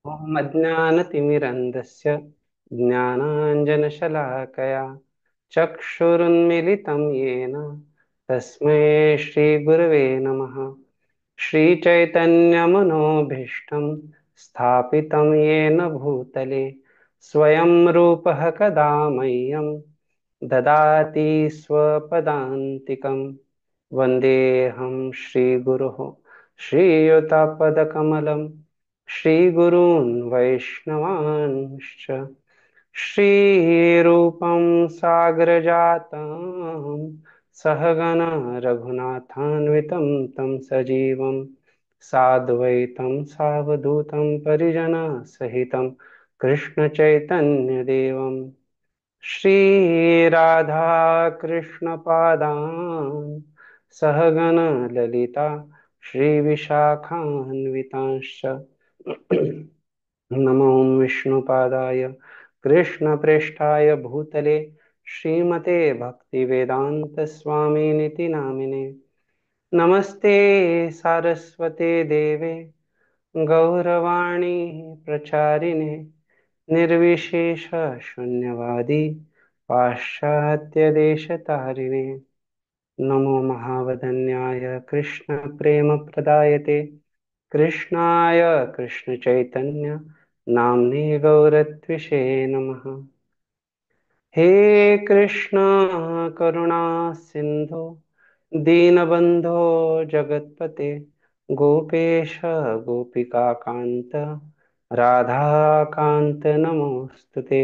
ॐ अज्ञानतिमिरन्धस्य ज्ञानाञ्जनशलाकया चक्षुरुन्मिलितं येन तस्मै श्रीगुरवे नमः। श्रीचैतन्यमनोभीष्टं स्थापितं येन भूतले स्वयं रूपः कदा मह्यं ददाति स्वपदान्तिकं। वन्देऽहं श्रीगुरुः श्रीयुतापदकमलं श्रीगुरून् वैष्णवांश्च श्रीरूपं साग्रजातं सहगण रघुनाथान्वितं तं सजीवं साद्वैतं सावधूतं परिजनसहितं कृष्णचैतन्यदेवं श्रीराधाकृष्णपादान् सहगण ललिता श्रीविशाखान्वितांश्च नमो विष्णुपादाय कृष्णप्रेष्ठाय भूतले श्रीमते भक्तिवेदान्तस्वामिनिति नामिने। नमस्ते सारस्वते देवे गौरवाणी प्रचारिणे निर्विशेष शून्यवादी पाश्चात्यदेशतारिणे। नमो महावदन्याय कृष्णप्रेमप्रदायते कृष्णाय कृष्णचैतन्य नाम्ने गौरत्विषे नमः। हे कृष्ण करुणा सिंधु दीनबंधो जगत्पते गोपेश गोपिकाकांत राधाकांत नमोस्तुते।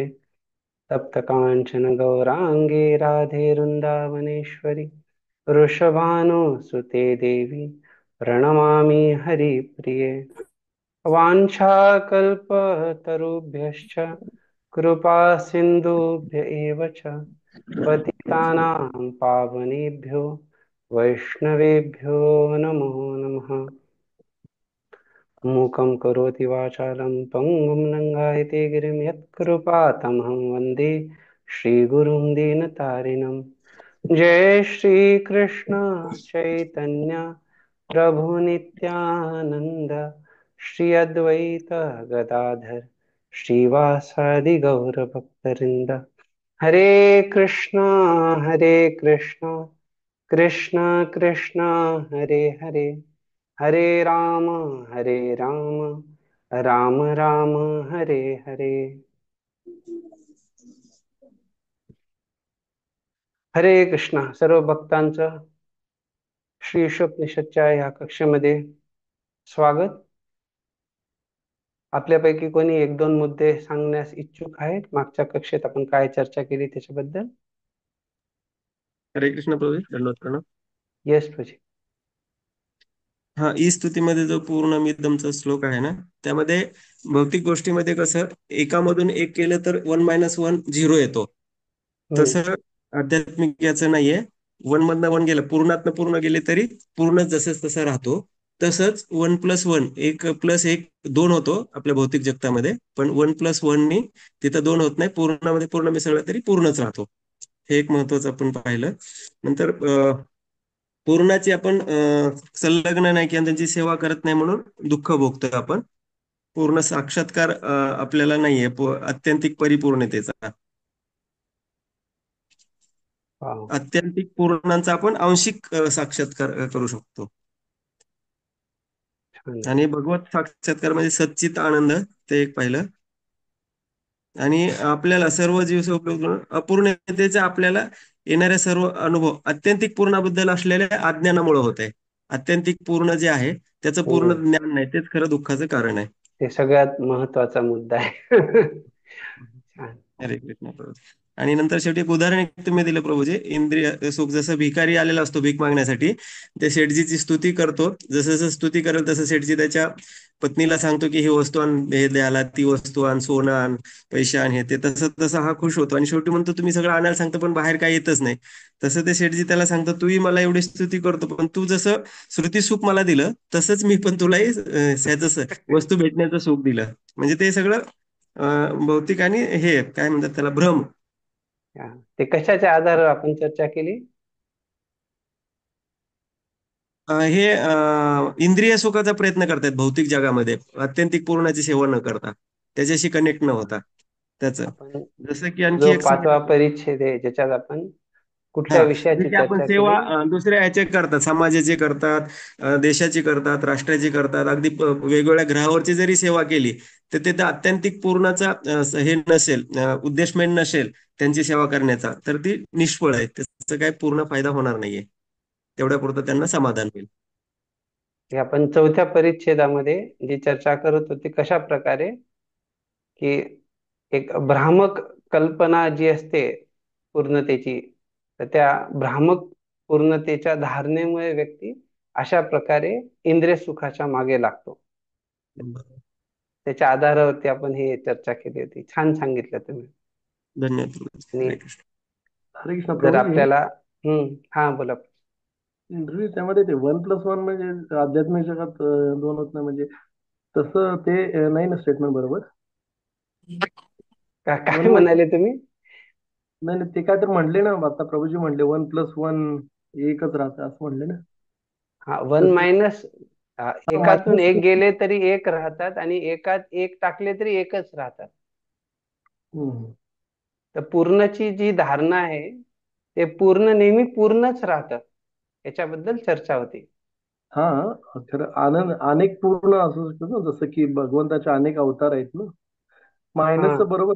तप्त कांचन गौरांगे राधे वृंदावनेश्वरी वृषभानुसुते देवी प्रणमामि हरिप्रिये। वाञ्छाकल्पतरुभ्यश्च कृपा सिन्धुभ्य एव च पतितानां पावनेभ्यो वैष्णवेभ्यो नमो नमः। मूकं करोति वाचालं पङ्गुं लङ्घयते गिरिं यत्कृपातमहं वन्दे श्रीगुरुं दीनतारिणं। जय श्री कृष्ण चैतन्य प्रभु नित्यानंद श्री अद्वैत गदाधर श्रीवासादि गौर भक्तवृंद। हरे कृष्णा कृष्ण कृष्ण हरे हरे हरे राम राम राम हरे हरे। हरे कृष्णा। सर्व भक्तांचं श्री ईशोपनिषदच्या ह्या कक्षेमध्ये स्वागत। आपल्यापैकी कोणी एक दोन मुद्दे सांगण्यास इच्छुक आहेत? मागच्या कक्षेत आपण काय चर्चा केली त्याच्याबद्दल? हरे कृष्ण प्रभू, दंडवत प्रणाम. येस प्रजी. हा, ई स्तुतीमध्ये जो पूर्ण मिदमचा श्लोक आहे ना, त्यामध्ये भौतिक गोष्टीमध्ये कसं एकामधून एक केलं तर 1 - 1 झिरो येतो. हम्म. तसं आध्यात्मिक याचं नाहीये. 1 मधनं 1 गेलं, पूर्णातनं पूर्ण गेले तरी पूर्ण जसंच तसं राहतो. तसंच 1+1 1+1 2 होतो आपल्या भौतिक जगतामध्ये, पण 1+1 तिथं 2 होत नाही. पूर्णामध्ये पूर्ण मिसळला तरी पूर्णच राहतो. हे एक महत्वाचं आपण पाहिलं. नंतर पूर्णाची आपण संलग्न नाही किंवा त्यांची सेवा करत नाही म्हणून दुःख भोगतोय आपण. पूर्ण साक्षात्कार आपल्याला नाहीये आत्यंतिक परिपूर्णतेचा. वाव. आत्यंतिक पूर्णांचा आपण आंशिक साक्षात्कार करू शकतो. छान. आणि भगवत साक्षात्कार म्हणजे सच्चित आनंद, ते एक पाहिलं. आणि आपल्याला सर्व जीव उपयोग अपूर्णतेचे आपल्याला येणारे सर्व अनुभव आत्यंतिक पूर्णाबद्दल असलेल्या अज्ञानामुळे होत आहे. आत्यंतिक पूर्ण जे आहे त्याचं हो, पूर्ण ज्ञान नाही, तेच खरं दुःखाचं कारण आहे. ते सगळ्यात महत्वाचा मुद्दा आहे. छान. अरे कृष्ण प्रभू. आणि नंतर शेवटी एक उदाहरण एक तुम्ही दिलं प्रभूजी, इंद्रिय सुख. जसं भिकारी आलेला असतो भीक मागण्यासाठी, ते शेठजीची स्तुती करतो. जसं जसं स्तुती करेल तसं शेठजी त्याच्या पत्नीला सांगतो की ही वस्तू आण, हे द्यायला ती वस्तू आण, सोनं आण, पैसे आण, हे ते. तसं तसं हा खुश होतो आणि शेवटी म्हणतो तुम्ही सगळं आणायला सांगतो पण बाहेर काय येतच नाही. तसं ते शेठजी त्याला सांगतो, तूही मला एवढी स्तुती करतो पण तू जसं श्रुती सुख मला दिलं तसंच मी पण तुलाही ह्याचं वस्तू भेटण्याचं सुख दिलं. म्हणजे ते सगळं भौतिक आणि हे काय म्हणतात त्याला, भ्रम. या. ते कशाच्या आधारावर आपण चर्चा केली? हे इंद्रिय सुखाचा प्रयत्न करतात भौतिक जगामध्ये, आत्यंतिक पूर्णाची सेवा न करता, त्याच्याशी कनेक्ट न होता त्याचं. आपण जसं की आणखी जो एक 5वा सांगायचं. परिच्छेद आहे ज्याच्यात आपण कुठल्या हा, विषयाची जसे आपण चर्चा सेवा केली? दुसऱ्या ह्याचे करतात, समाजाची करतात, देशाची करतात, राष्ट्राची करतात, अगदी वेगवेगळ्या ग्रहावरची जरी सेवा केली तर ते आत्यंतिक पूर्णाचा हे नसेल, उद्देशमेन नसेल त्यांची सेवा करण्याचा, तर ती निष्फळ आहे, त्याचा काही पूर्ण फायदा होणार नाहीये. तेवढ्यापुरतं त्यांना समाधान होईल. हे आपण 4थ्या परिच्छेदामध्ये जी चर्चा करत होती कशा प्रकारे, की एक भ्रामक कल्पना जी असते पूर्णतेची, तर त्या भ्रामक पूर्णतेच्या धारणेमुळे व्यक्ती अशा प्रकारे इंद्रिय सुखाच्या मागे लागतो. त्याच्या आधारावरती आपण हे चर्चा केली होती. छान सांगितलं तुम्ही. धन्यवाद. आणि हरे कृष्ण. हरे कृष्ण जर प्रभूजी. आपल्याला हा बोला. इंटरव्ह्यू त्यामध्ये ते 1+1 म्हणजे आध्यात्मिक जगात दोन होत नाही म्हणजे तसं ते नाही ना स्टेटमेंट बरोबर. काय वन वन म्हणाले तुम्ही? नाही नाही, ते काय तर म्हणले ना आता प्रभूजी म्हणले 1+1 एकच राहतं असं म्हणले ना. हा, वन तसं मायनस एकातून मायनस. एक गेले तरी एक राहतात आणि एकात एक टाकले तरी एकच राहतात. तर पूर्णची जी धारणा आहे ते पूर्ण नेहमी पूर्णच राहतं, याच्याबद्दल चर्चा होती. हा, खरं आनंद अनेक पूर्ण असू शकतो ना, जसं की भगवंताचे अनेक अवतार आहेत ना. हा, मायनसचं बरोबर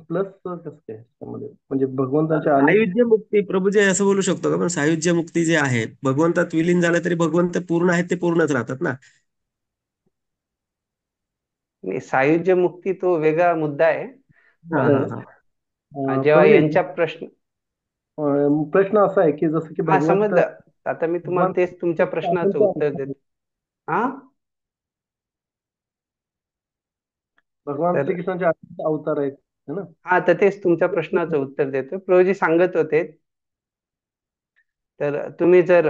प्लस कसं काय त्यामध्ये म्हणजे भगवंताचे अनेक. सायुज्य मुक्ती प्रभूजी असं बोलू शकतो का? पण सायुज्य मुक्ती जे आहे, भगवंतात विलीन झालं तरी भगवंत पूर्ण आहेत ते पूर्णच राहतात ना. आणि सायुज्य मुक्ती तो वेगळा मुद्दा आहे. हा पण हा हा. जेव्हा प्रभूजी, यांच्या प्रश्न प्रश्न असा आहे की जसं की हा भगवंत समजलं. आता मी तुम्हाला भगवान तेच तुमच्या प्रश्नाचं उत्तर देतो. हा, भगवान तर श्रीकृष्णाचे अनेक अवतार आहेत है ना. हा तर तेच तुमच्या प्रश्नाचं उत्तर देतो. प्रभूजी सांगत होते, तर तुम्ही जर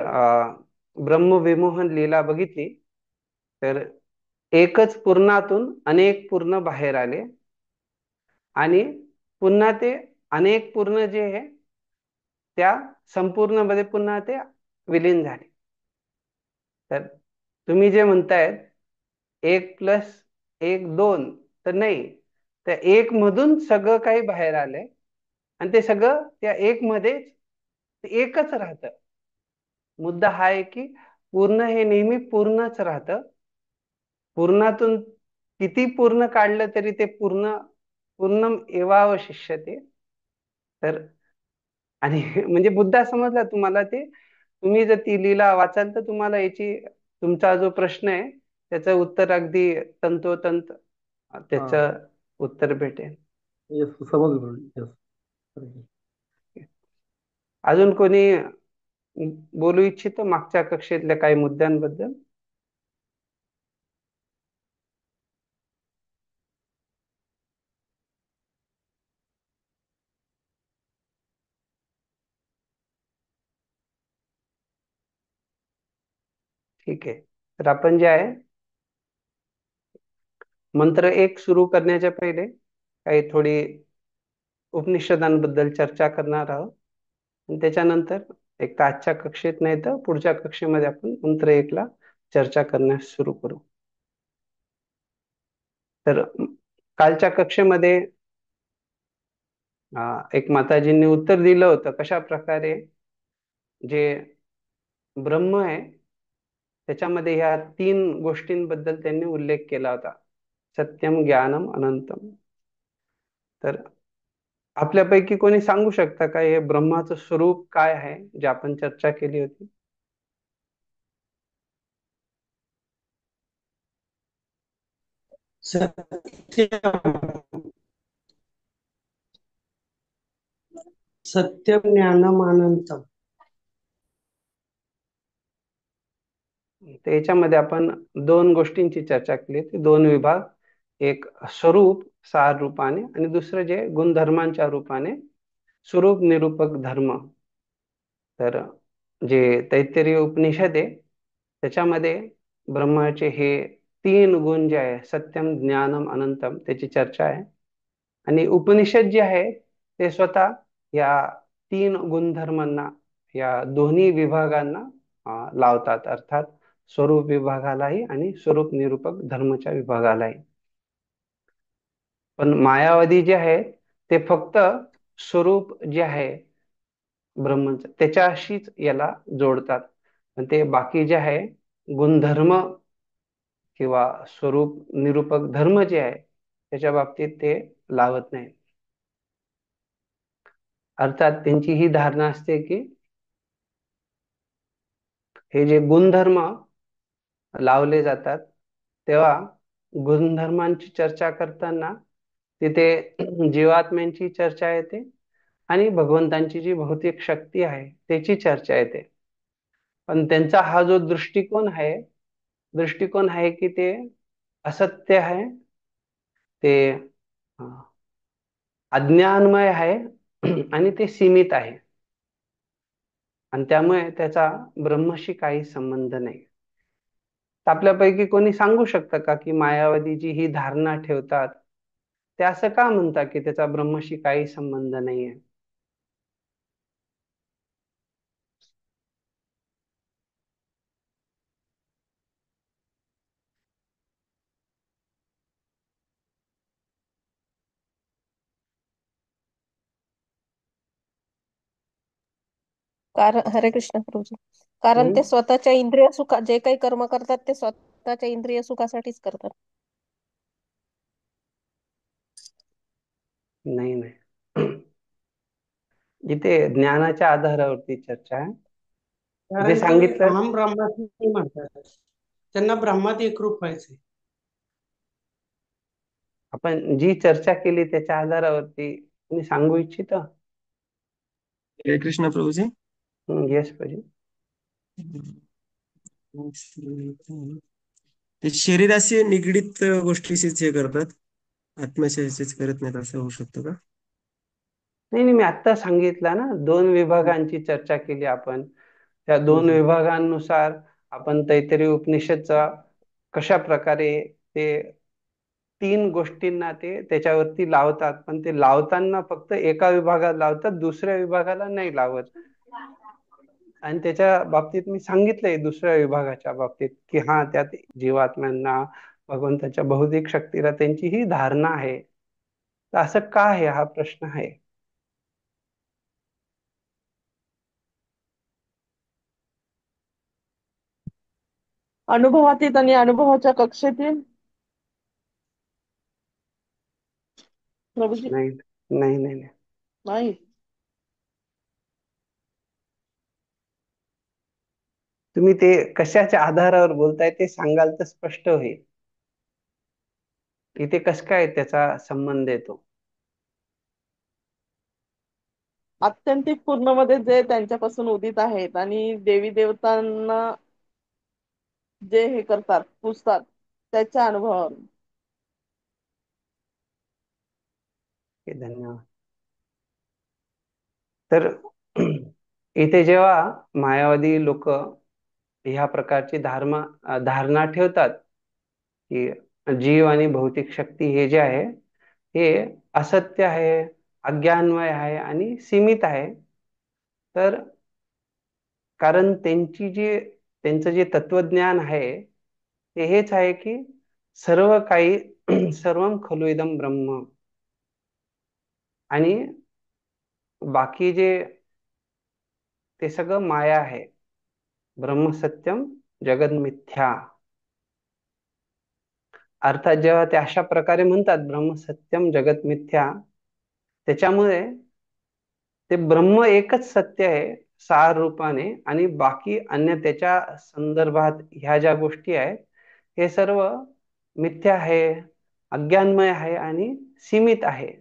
ब्रह्मविमोहन लीला बघितली तर एकच पूर्णातून अनेक पूर्ण बाहेर आले आणि पुन्हा ते अनेक पूर्ण जे आहे त्या संपूर्ण मध्ये पुन्हा ते विलीन झाले. तर तुम्ही जे म्हणतायत 1+1 2, तर नाही, त्या एक मधून सगळं काही बाहेर आलंय आणि ते सगळं त्या एक मध्येच एकच राहतं. मुद्दा हा आहे की पूर्ण हे नेहमी पूर्णच राहतं. पूर्णातून किती पूर्ण काढलं तरी ते पूर्ण पूर्ण एवावशिष्यते. तर आणि म्हणजे मुद्दा समजला तुम्हाला? ते तुम्ही जर ती लीला वाचाल तर तुम्हाला याची तुमचा जो प्रश्न आहे त्याचं उत्तर अगदी तंतोतंत हा, त्याचं उत्तर भेटेल. येस समजलं. येस. अजून कोणी बोलू इच्छितो मागच्या कक्षेतल्या काही मुद्द्यांबद्दल? ठीक आहे. तर आपण जे आहे मंत्र 1 सुरू करण्याच्या पहिले काही थोडी उपनिषदांबद्दल चर्चा करणार आहोत आणि त्याच्यानंतर एक तर आजच्या कक्षेत नाही तर पुढच्या कक्षेमध्ये आपण मंत्र 1 ला चर्चा करण्यास सुरू करू. तर कालच्या कक्षेमध्ये एक माताजींनी उत्तर दिलं होतं कशा प्रकारे जे ब्रह्म आहे त्याच्यामध्ये ह्या 3 गोष्टींबद्दल त्यांनी उल्लेख केला होता: सत्यम, ज्ञानम, अनंतम. तर आपल्यापैकी कोणी सांगू शकता का हे ब्रह्माचं स्वरूप काय आहे जे आपण चर्चा केली होती? सत्यम ज्ञानम अनंतम. तर याच्यामध्ये आपण 2 गोष्टींची चर्चा केली होती, 2 विभाग. एक स्वरूप सार रूपाने आणि दुसरं जे गुणधर्मांच्या रूपाने स्वरूप निरूपक धर्म. तर जे तैत्तिरीय उपनिषद आहे त्याच्यामध्ये ब्रह्माचे हे 3 गुण जे आहे सत्यम, ज्ञानम, अनंतम त्याची चर्चा आहे. आणि उपनिषद जे आहे ते स्वतः या 3 गुणधर्मांना, या दोन्ही विभागांना लावतात, अर्थात स्वरूप विभागालाही आणि स्वरूप निरूपक धर्मच्या विभागालाही. पण मायावादी जे आहे ते फक्त स्वरूप जे आहे ब्रह्मच त्याच्याशीच याला जोडतात. पण ते बाकी जे आहे गुणधर्म किंवा स्वरूप निरूपक धर्म जे आहे त्याच्या बाबतीत ते लावत नाही. अर्थात त्यांची ही धारणा असते की हे जे गुणधर्म लावले जातात तेव्हा गुणधर्मांची चर्चा करताना तिथे जीवात्म्यांची चर्चा येते आणि भगवंतांची जी भौतिक शक्ती आहे त्याची चर्चा येते. पण त्यांचा हा जो दृष्टिकोन आहे की ते असत्य आहे, ते अज्ञानमय आहे आणि ते सीमित आहे आणि त्यामुळे त्याचा ब्रह्मशी काही संबंध नाही. तर आपल्यापैकी कोणी सांगू शकतं का की मायावादी जी ही धारणा ठेवतात ते असं का म्हणतात की त्याचा ब्रह्मशी काही संबंध नाहीये? कारण हरे कृष्ण प्रभूजी, कारण ते स्वतःच्या इंद्रिय सुखा जे काही कर्म करतात ते स्वतःच्या इंद्रिय सुखासाठीच करतात. नाही नाही, इथे ज्ञानाच्या आधारावरती चर्चा आहे. इथे कारण ते सांगितलं अहम ब्रह्मास्मी म्हणतात, त्यांना ब्रह्मात एकरूप व्हायचे. आपण जी चर्चा केली त्याच्या आधारावरती तुम्ही सांगू इच्छिता? हरे कृष्ण प्रभूजी. येस पाहिजे. ते शरीराशी निगडीत गोष्टीशीच हे करतात, आत्म्याशीच करत नाहीत, असं होऊ शकतं का? नाही नाही, मी आता सांगितलं ना, 2 विभागांची चर्चा केली आपण. त्या 2 विभागांनुसार आपण तैत्तिरीय उपनिषदचा कशा प्रकारे ते 3 गोष्टींना ते त्याच्यावरती लावतात, पण ते लावताना फक्त एका विभागाला लावतात, दुसऱ्या विभागाला नाही लावत. आणि त्याच्या बाबतीत मी सांगितलंय दुसऱ्या विभागाच्या बाबतीत की हा त्यात जीवात्म्यांना भगवंताच्या बौद्धिक शक्तीला त्यांची ही धारणा आहे. तर असं का आहे हा प्रश्न आहे. अनुभवातीत आणि अनुभवाच्या कक्षेतील प्रभूजी नाही नाही नाही नाही. नाही. तुम्ही ते कशाच्या आधारावर बोलताय ते सांगाल तर स्पष्ट होईल. इथे कस काय त्याचा संबंध येतो. आत्यंतिक पूर्णमध्ये जे त्यांच्यापासून उदित आहेत आणि देवी देवतांना जे हे करतात पुजतात त्याच्या अनुभवावर. धन्यवाद. तर इथे जेव्हा मायावादी लोक ह्या प्रकारची धारणा ठेवतात की जीव आणि भौतिक शक्ती हे जे आहे हे असत्य आहे, अज्ञानमय आहे आणि सीमित आहे, तर कारण त्यांचं जे तत्वज्ञान आहे ते हेच आहे की सर्व काही सर्वम खलु इदम ब्रह्म, आणि बाकी जे ते सगळं माया आहे. ब्रह्म सत्यम जगत मिथ्या. अर्थात जेव्हा ते अशा प्रकारे म्हणतात ब्रह्म सत्यम जगत मिथ्या, त्याच्यामुळे ते ब्रह्म एकच सत्य आहे सार रूपाने, आणि बाकी अन्य त्याच्या संदर्भात ह्या ज्या गोष्टी आहेत हे सर्व मिथ्या आहे, अज्ञानमय आहे आणि सीमित आहे,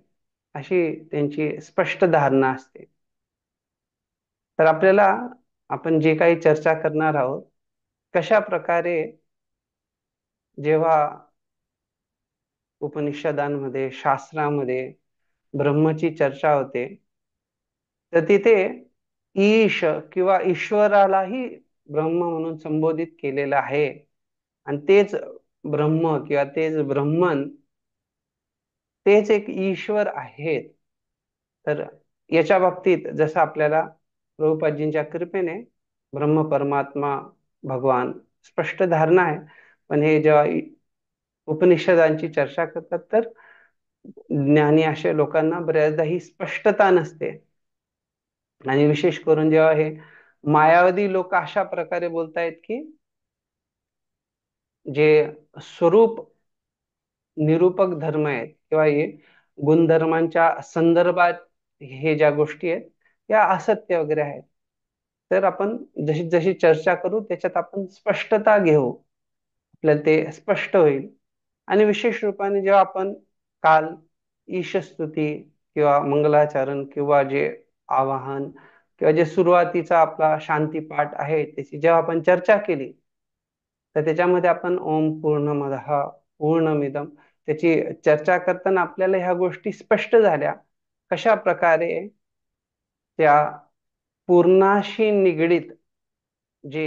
अशी त्यांची स्पष्ट धारणा असते. तर आपल्याला आपण जे काही चर्चा करणार आहोत कशा प्रकारे जेव्हा उपनिषदांमध्ये शास्त्रामध्ये ब्रह्मची चर्चा होते तर तिथे ईश किंवा ईश्वरालाही ब्रह्म म्हणून संबोधित केलेलं आहे, आणि तेच ब्रह्म किंवा तेच ब्रह्मन तेच एक ईश्वर आहेत. तर याच्या बाबतीत जसं आपल्याला प्रभुपादजींच्या कृपेने ब्रह्म परमात्मा भगवान स्पष्ट धारणा आहे. पण हे जेव्हा उपनिषदांची चर्चा करतात तर ज्ञानी अशा लोकांना बऱ्याचदा ही स्पष्टता नसते. आणि विशेष करून जेव्हा हे मायावादी लोक अशा प्रकारे बोलतायत की जे स्वरूप निरूपक धर्म आहेत किंवा हे गुणधर्मांच्या संदर्भात हे ज्या गोष्टी आहेत त्या असत्य वगैरे आहेत, तर आपण जशी जशी चर्चा करू त्याच्यात आपण स्पष्टता घेऊ, आपल्याला ते स्पष्ट होईल. आणि विशेष रूपाने जेव्हा आपण काल ईशस्तुती किंवा मंगलाचरण किंवा जे आवाहन किंवा जे सुरुवातीचा आपला शांतीपाठ आहे त्याची जेव्हा आपण चर्चा केली, तर त्याच्यामध्ये आपण ओम पूर्णमदः पूर्णमिदम त्याची चर्चा करताना आपल्याला ह्या गोष्टी स्पष्ट झाल्या कशा प्रकारे त्या पूर्णाशी निगडीत जे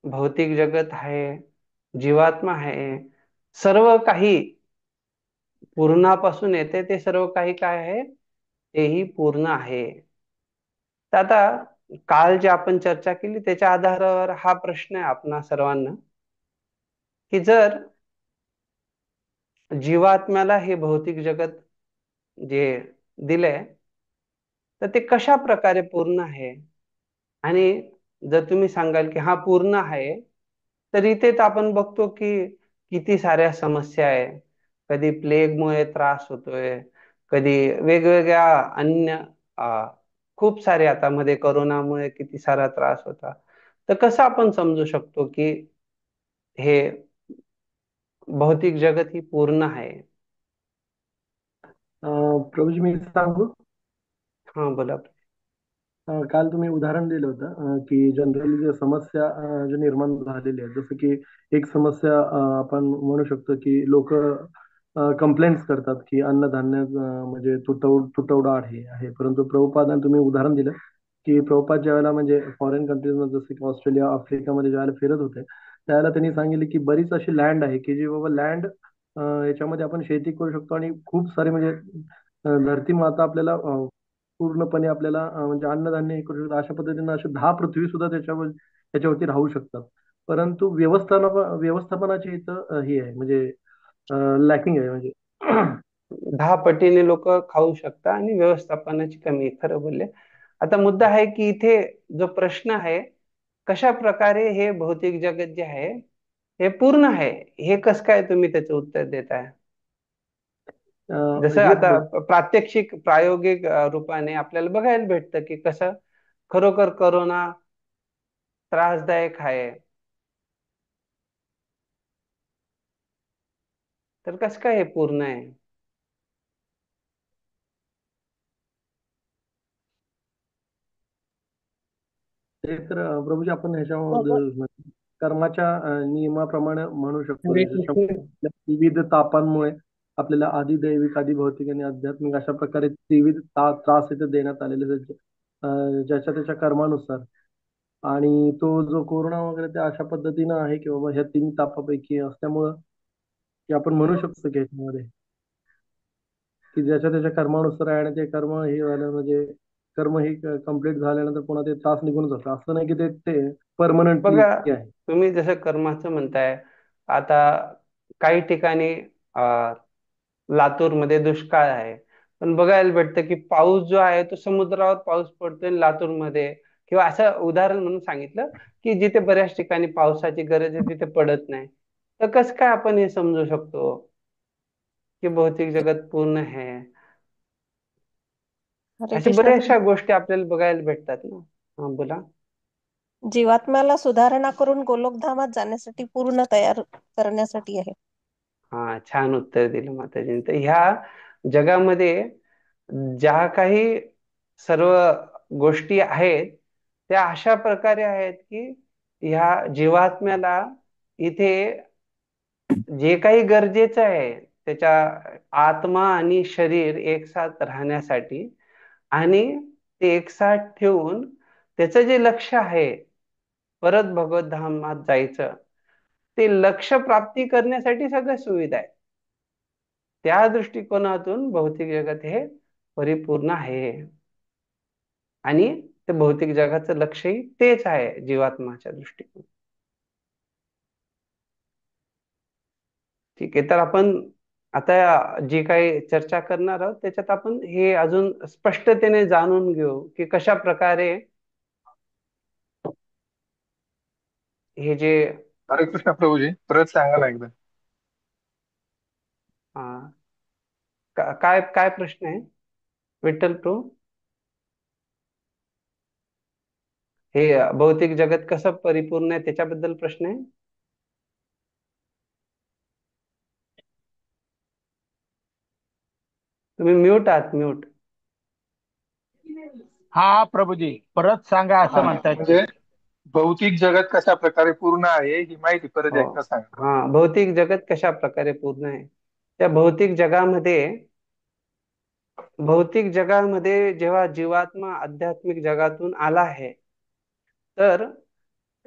भौतिक जगत आहे, जीवात्मा आहे, सर्व काही पूर्णापासून येते, ते सर्व काही काय आहे तेही पूर्ण आहे. तर आता काल जे आपण चर्चा केली त्याच्या आधारावर हा प्रश्न आहे आपणा सर्वांना की जर जीवात्म्याला हे भौतिक जगत जे दिलंय तर ते कशा प्रकारे पूर्ण आहे. आणि जर तुम्ही सांगाल की हा पूर्ण आहे, तर इथेच आपण बघतो की किती साऱ्या समस्या आहे. कधी प्लेगमुळे त्रास होतोय, कधी वेगवेगळ्या अन्य अ, खूप सारे आता मध्ये करोनामुळे किती सारा त्रास होता. तर कसं आपण समजू शकतो की हे भौतिक जगत ही पूर्ण आहे. प्रभूजी मी सांगू. हा बोला. काल तुम्ही उदाहरण दिलं होतं की जनरली ज्या समस्या ज्या निर्माण झालेल्या आहेत, जसं की एक समस्या आपण म्हणू शकतो की लोक कंप्लेंट्स करतात की अन्नधान्य म्हणजे तुटवडा आहे. परंतु प्रभुपादांनी तुम्ही उदाहरण दिलं की प्रभुपाद ज्यावेळेला म्हणजे फॉरेन कंट्रीजमध्ये जसं की ऑस्ट्रेलिया आफ्रिकामध्ये ज्यावेळेला फिरत होते, त्यावेळेला त्यांनी सांगितले की बरीच अशी लँड आहे की जी बाबा लँड याच्यामध्ये आपण शेती करू शकतो आणि खूप सारे म्हणजे धरती माता आपल्याला पूर्णपणे आपल्याला म्हणजे अन्नधान्य हे करू शकतो. अशा पद्धतीने अशा 10 पृथ्वी सुद्धा त्याच्यावरती राहू शकतात. परंतु व्यवस्थापनाची इथं हे आहे म्हणजे लॅकिंग आहे म्हणजे 10 पटीने लोक खाऊ शकतात आणि व्यवस्थापनाची कमी आहे. खरं बोलले. आता मुद्दा आहे की इथे जो प्रश्न आहे कशा प्रकारे हे भौतिक जगत जे आहे हे पूर्ण आहे, हे कसं काय तुम्ही त्याचं उत्तर देताय. जसं हेच आता प्रात्यक्षिक प्रायोगिक रूपाने आपल्याला बघायला भेटतं की कसं खरोखर करोना त्रासदायक आहे. तर कसं काय हे पूर्ण आहे. ते तर प्रभूजी आपण भगव- ह्याच्यामध्ये कर्माच्या नियमाप्रमाणे म्हणू शकतो. हरे ह्याच्यामध्ये कृष्ण. विविध तापांमुळे आपल्याला आधी दैविक आधी भौतिक आणि आध्यात्मिक अशा प्रकारे विविध त्रास इथे देण्यात आलेले आहेत, ज्याच्या त्याच्या कर्मानुसार. आणि तो जो कोरोना वगैरे ते अशा पद्धतीनं आहे की बाबा ह्या 3 तापापैकी असल्यामुळं की आपण म्हणू शकतो की ह्याच्यामध्ये की ज्याच्या त्याच्या कर्मानुसार आहे आणि ते कर्म हे झालं म्हणजे कर्म हे कम्प्लीट झाल्यानंतर पुन्हा ते त्रास निघून जातं. असं नाही की ते परमनंटली बघा, आहे. तुम्ही जसं कर्माचं म्हणताय, आता काही ठिकाणी लातूरमध्ये दुष्काळ आहे, पण बघायला भेटतं की पाऊस जो आहे तो समुद्रावर पाऊस पडतोय आणि लातूरमध्ये किंवा असं उदाहरण म्हणून सांगितलं की जिथे बऱ्याच ठिकाणी पावसाची गरज आहे तिथे पडत नाही. तर कसं काय आपण हे समजू शकतो की भौतिक जगत पूर्ण आहे. हरे अशा कृष्ण. बऱ्याचशा गोष्टी आपल्याला बघायला भेटतात ना. हा बोला. जीवात्म्याला सुधारणा करून गोलोकधामात जाण्यासाठी पूर्ण तयार करण्यासाठी आहे. हा छान उत्तर दिलं माताजीने. तर ह्या जगामध्ये ज्या काही सर्व गोष्टी आहेत त्या अशा प्रकारे आहेत की ह्या जीवात्म्याला इथे जे काही गरजेचं आहे त्याच्या आत्मा आणि शरीर एकसाथ राहण्यासाठी आणि ते एकसाथ ठेवून त्याचं जे लक्ष आहे परत भगवत धामात जायचं, ते लक्ष प्राप्ती करण्यासाठी सगळ्या सुविधा आहे. त्या दृष्टिकोनातून भौतिक जगत हे परिपूर्ण आहे. आणि ते भौतिक जगाचं लक्ष्यही तेच आहे जीवात्माच्या दृष्टीने. ठीक आहे, तर आपण आता जी काही चर्चा करणार आहोत त्याच्यात आपण हे अजून स्पष्टतेने जाणून घेऊ की कशा प्रकारे हे जे हरे कृष्ण प्रभूजी, परत सांगा ना एकदा. काय काय प्रश्न आहे विठ्ठल प्रभू? हे भौतिक जगत कसं परिपूर्ण आहे त्याच्याबद्दल प्रश्न आहे? तुम्ही म्यूट आहात, म्यूट. हा प्रभूजी, परत सांगा असं म्हणतायत ते. म्हणजे भौतिक जगत कशा प्रकारे पूर्ण आहे ही माहिती परत हो, एकदा सांगा. हा, भौतिक जगत कशा प्रकारे पूर्ण आहे. त्या भौतिक जगामध्ये जेव्हा जीवात्मा आध्यात्मिक जगातून आला आहे, तर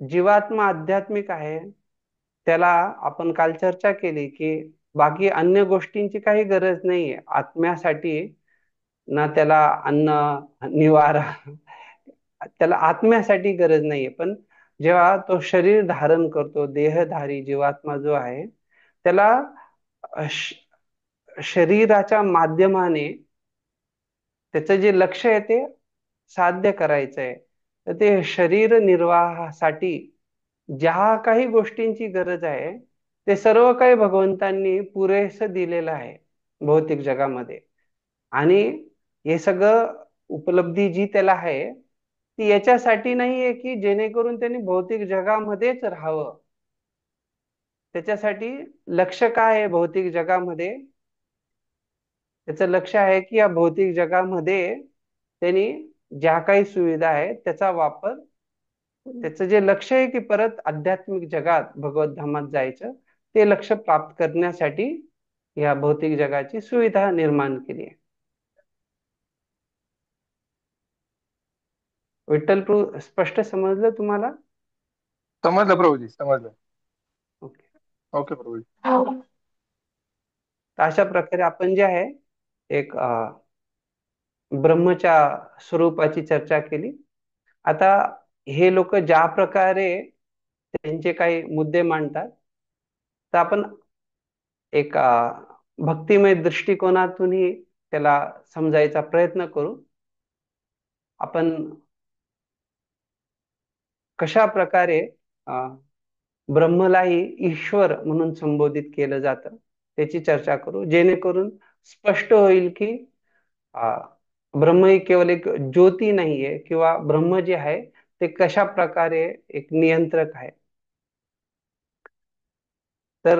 जीवात्मा आध्यात्मिक आहे, त्याला आपण काल चर्चा केली की बाकी अन्य गोष्टींची काही गरज नाहीये आत्म्यासाठी. ना त्याला अन्न, निवारा, त्याला आत्म्यासाठी गरज नाहीये. पण जेव्हा तो शरीर धारण करतो, देहधारी जीवात्मा जो आहे, त्याला शरीराच्या माध्यमाने त्याचं जे लक्ष्य आहे ते साध्य करायचं आहे. तर ते शरीर निर्वाहासाठी ज्या काही गोष्टींची गरज आहे ते सर्व काही भगवंतांनी पुरेसं दिलेलं आहे भौतिक जगामध्ये. आणि हे सगळं उपलब्धी जी त्याला आहे ती याच्यासाठी नाहीये की जेणेकरून त्यांनी भौतिक जगामध्येच राहावं. त्याच्यासाठी लक्ष काय आहे भौतिक जगामध्ये? त्याचं लक्ष आहे की या भौतिक जगामध्ये त्यांनी ज्या काही सुविधा आहेत त्याचा वापर, त्याचं जे लक्ष आहे की परत आध्यात्मिक जगात भगवत धामात जायचं, ते लक्ष प्राप्त करण्यासाठी या भौतिक जगाची सुविधा निर्माण केली आहे. विठ्ठल प्रभू, स्पष्ट समजलं तुम्हाला? समजलं प्रभूजी, समजलं. ओके. ओके प्रभूजी. तर अशा प्रकारे आपण जे आहे एक ब्रह्मच्या स्वरूपाची चर्चा केली. आता हे लोक ज्या प्रकारे त्यांचे काही मुद्दे मांडतात, तर आपण एक भक्तिमय दृष्टिकोनातूनही त्याला समजायचा प्रयत्न करू. आपण कशा प्रकारे ब्रह्मलाही ईश्वर म्हणून संबोधित केलं जातं त्याची चर्चा करू, जेणेकरून स्पष्ट होईल की ब्रह्म ही केवळ एक ज्योती नाहीये, किंवा ब्रह्म जे आहे ते कशा प्रकारे एक नियंत्रक आहे. तर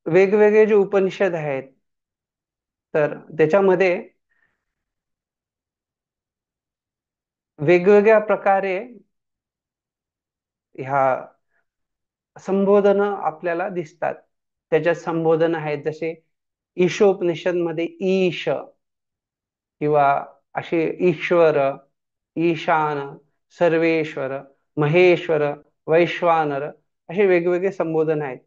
वेगवेगळे जे उपनिषद आहेत, तर त्याच्यामध्ये वेगवेगळ्या प्रकारे ह्या संबोधन आपल्याला दिसतात. त्याच्यात संबोधन आहेत जसे ईशोपनिषद मध्ये ईश, किंवा असे ईश्वर, ईशान, सर्वेश्वर, महेश्वर, वैश्वानर, असे वेगवेगळे संबोधन आहेत.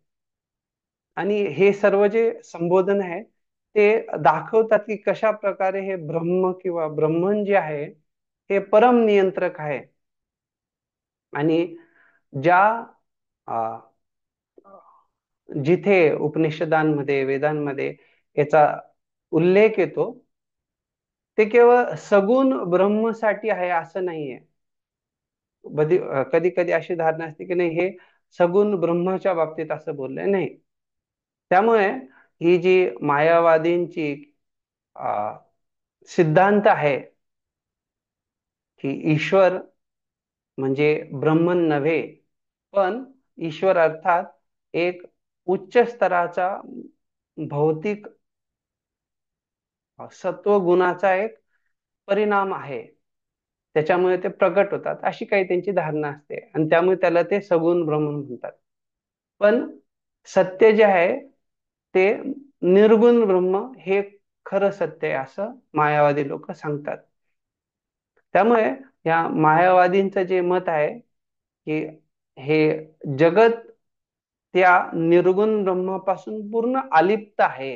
आणि हे सर्व जे संबोधन आहे ते दाखवतात की कशा प्रकारे हे ब्रह्म किंवा ब्रह्मन जे आहे हे परम नियंत्रक आहे. आणि ज्या जिथे उपनिषदांमध्ये, वेदांमध्ये याचा उल्लेख येतो ते केवळ सगुण ब्रह्मसाठी आहे असं नाहीये. कधी कधी अशी धारणा असते की नाही, हे सगुण ब्रह्माच्या बाबतीत असं बोललंय, नाही. त्यामुळे ही जी मायावादींची सिद्धांत आहे की ईश्वर म्हणजे ब्रह्मन नव्हे, पण ईश्वर अर्थात एक उच्च स्तराचा भौतिक सत्वगुणाचा एक परिणाम आहे, त्याच्यामुळे ते प्रगट होतात, अशी काही त्यांची धारणा असते. आणि त्यामुळे त्याला ते सगुण ब्रह्म म्हणतात. पण सत्य जे आहे ते निर्गुण ब्रह्म हे खरं सत्य आहे असं मायावादी लोक सांगतात. त्यामुळे या मायावादींचं जे मत आहे की हे जगत त्या निर्गुण ब्रह्मापासून पूर्ण अलिप्त आहे.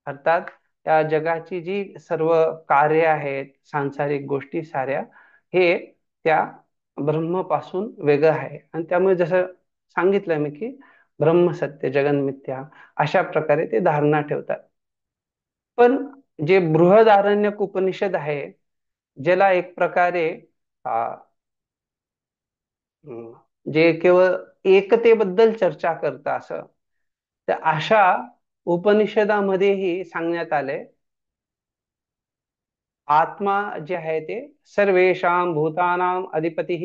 अर्थात त्या जगाची जी सर्व कार्य आहेत, सांसारिक गोष्टी साऱ्या, हे त्या ब्रह्मपासून वेगळं आहे. आणि त्यामुळे जसं सांगितलं मी की ब्रह्म सत्य जगन मिथ्या अशा प्रकारे ते धारणा ठेवतात. पण जे बृहदारण्यक उपनिषद आहे, ज्याला एक प्रकारे अं, जे केवळ एकतेबद्दल चर्चा करतं असं, तर अशा उपनिषदामध्येही सांगण्यात आले आत्मा जे आहे ते सर्वेषां भूतानां अधिपती.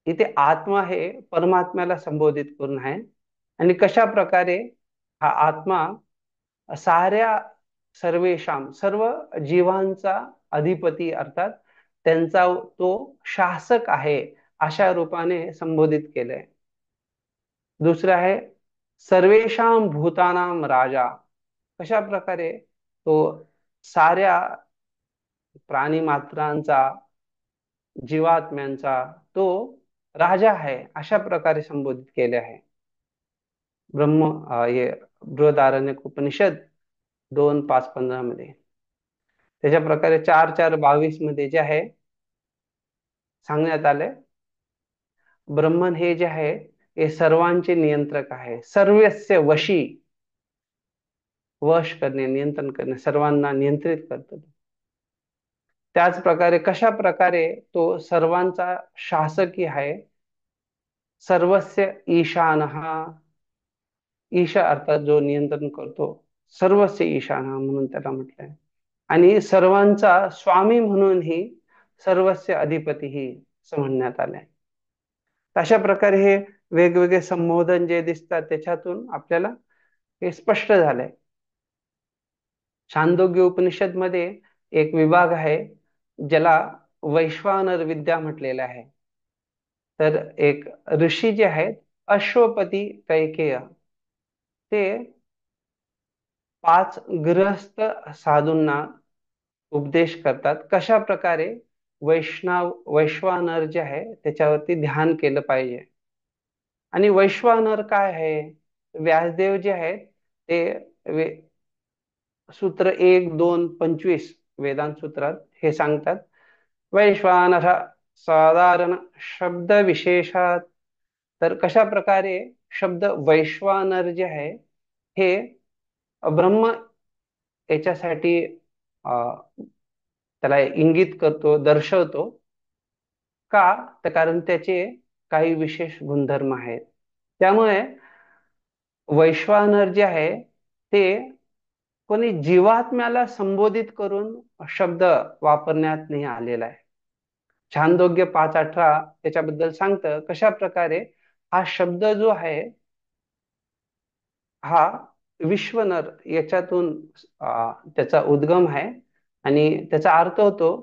इथे आत्मा हे परमात्म्याला संबोधित करून आहे. आणि कशा प्रकारे हा आत्मा साऱ्या सर्वेषां सर्व जीवांचा अधिपती अर्थात त्यांचा तो शासक आहे अशा रूपाने संबोधित केलंय. दुसरं आहे सर्वेषां भूतानां राजा. कशा प्रकारे तो साऱ्या प्राणी मात्रांचा जीवात्म्यांचा तो राजा आहे अशा प्रकारे संबोधित केले आहे. हे बृहदारण्यक उपनिषद 2:5-15 मध्ये. त्याच्या प्रकारे 4:4-22 मध्ये जे आहे सांगण्यात आले ब्रह्मन हे जे आहे हे सर्वांचे नियंत्रक आहे. सर्वस्य वशी, वश करणे नियंत्रण करणे, सर्वांना नियंत्रित करतो. त्याच प्रकारे कशा प्रकारे तो सर्वांचा शासकी आहे. सर्वस्य ईशानः, ईशा अर्थात जो नियंत्रण करतो, सर्वस्य ईशानः म्हणून त्याला म्हटलंय. आणि सर्वांचा स्वामी म्हणूनही सर्वस्य अधिपतीही असं म्हणण्यात आलंय. अशा प्रकारे हे वेगवेगळे संबोधन जे दिसतात त्याच्यातून आपल्याला हे स्पष्ट झालंय. छांदोग्य उपनिषद मध्ये एक विभाग आहे ज्याला वैश्वानर विद्या म्हटलेलं आहे. तर एक ऋषी जे आहेत अश्वपती कैकेय, ते 5 गृहस्थ साधूंना उपदेश करतात कशा प्रकारे वैश्वानर जे आहे त्याच्यावरती ध्यान केलं पाहिजे. आणि वैश्वानर काय आहे, व्यासदेव जे आहेत ते सूत्र 1, 2, 25 वेदांत सूत्रात हे सांगतात वैश्वानर साधारण शब्द विशेषात. तर कशा प्रकारे शब्द वैश्वानर जे आहे हे ब्रह्म याच्यासाठी त्याला इंगित करतो, दर्शवतो का, तर कारण त्याचे काही विशेष गुणधर्म आहेत. त्यामुळे वैश्वानर जे आहे ते कोणी जीवात्म्याला संबोधित करून शब्द वापरण्यात नाही आलेला आहे. छांदोग्य 5:18 त्याच्याबद्दल सांगतं कशा प्रकारे हा शब्द जो आहे हा विश्वनर याच्यातून त्याचा उद्गम आहे. आणि त्याचा अर्थ होतो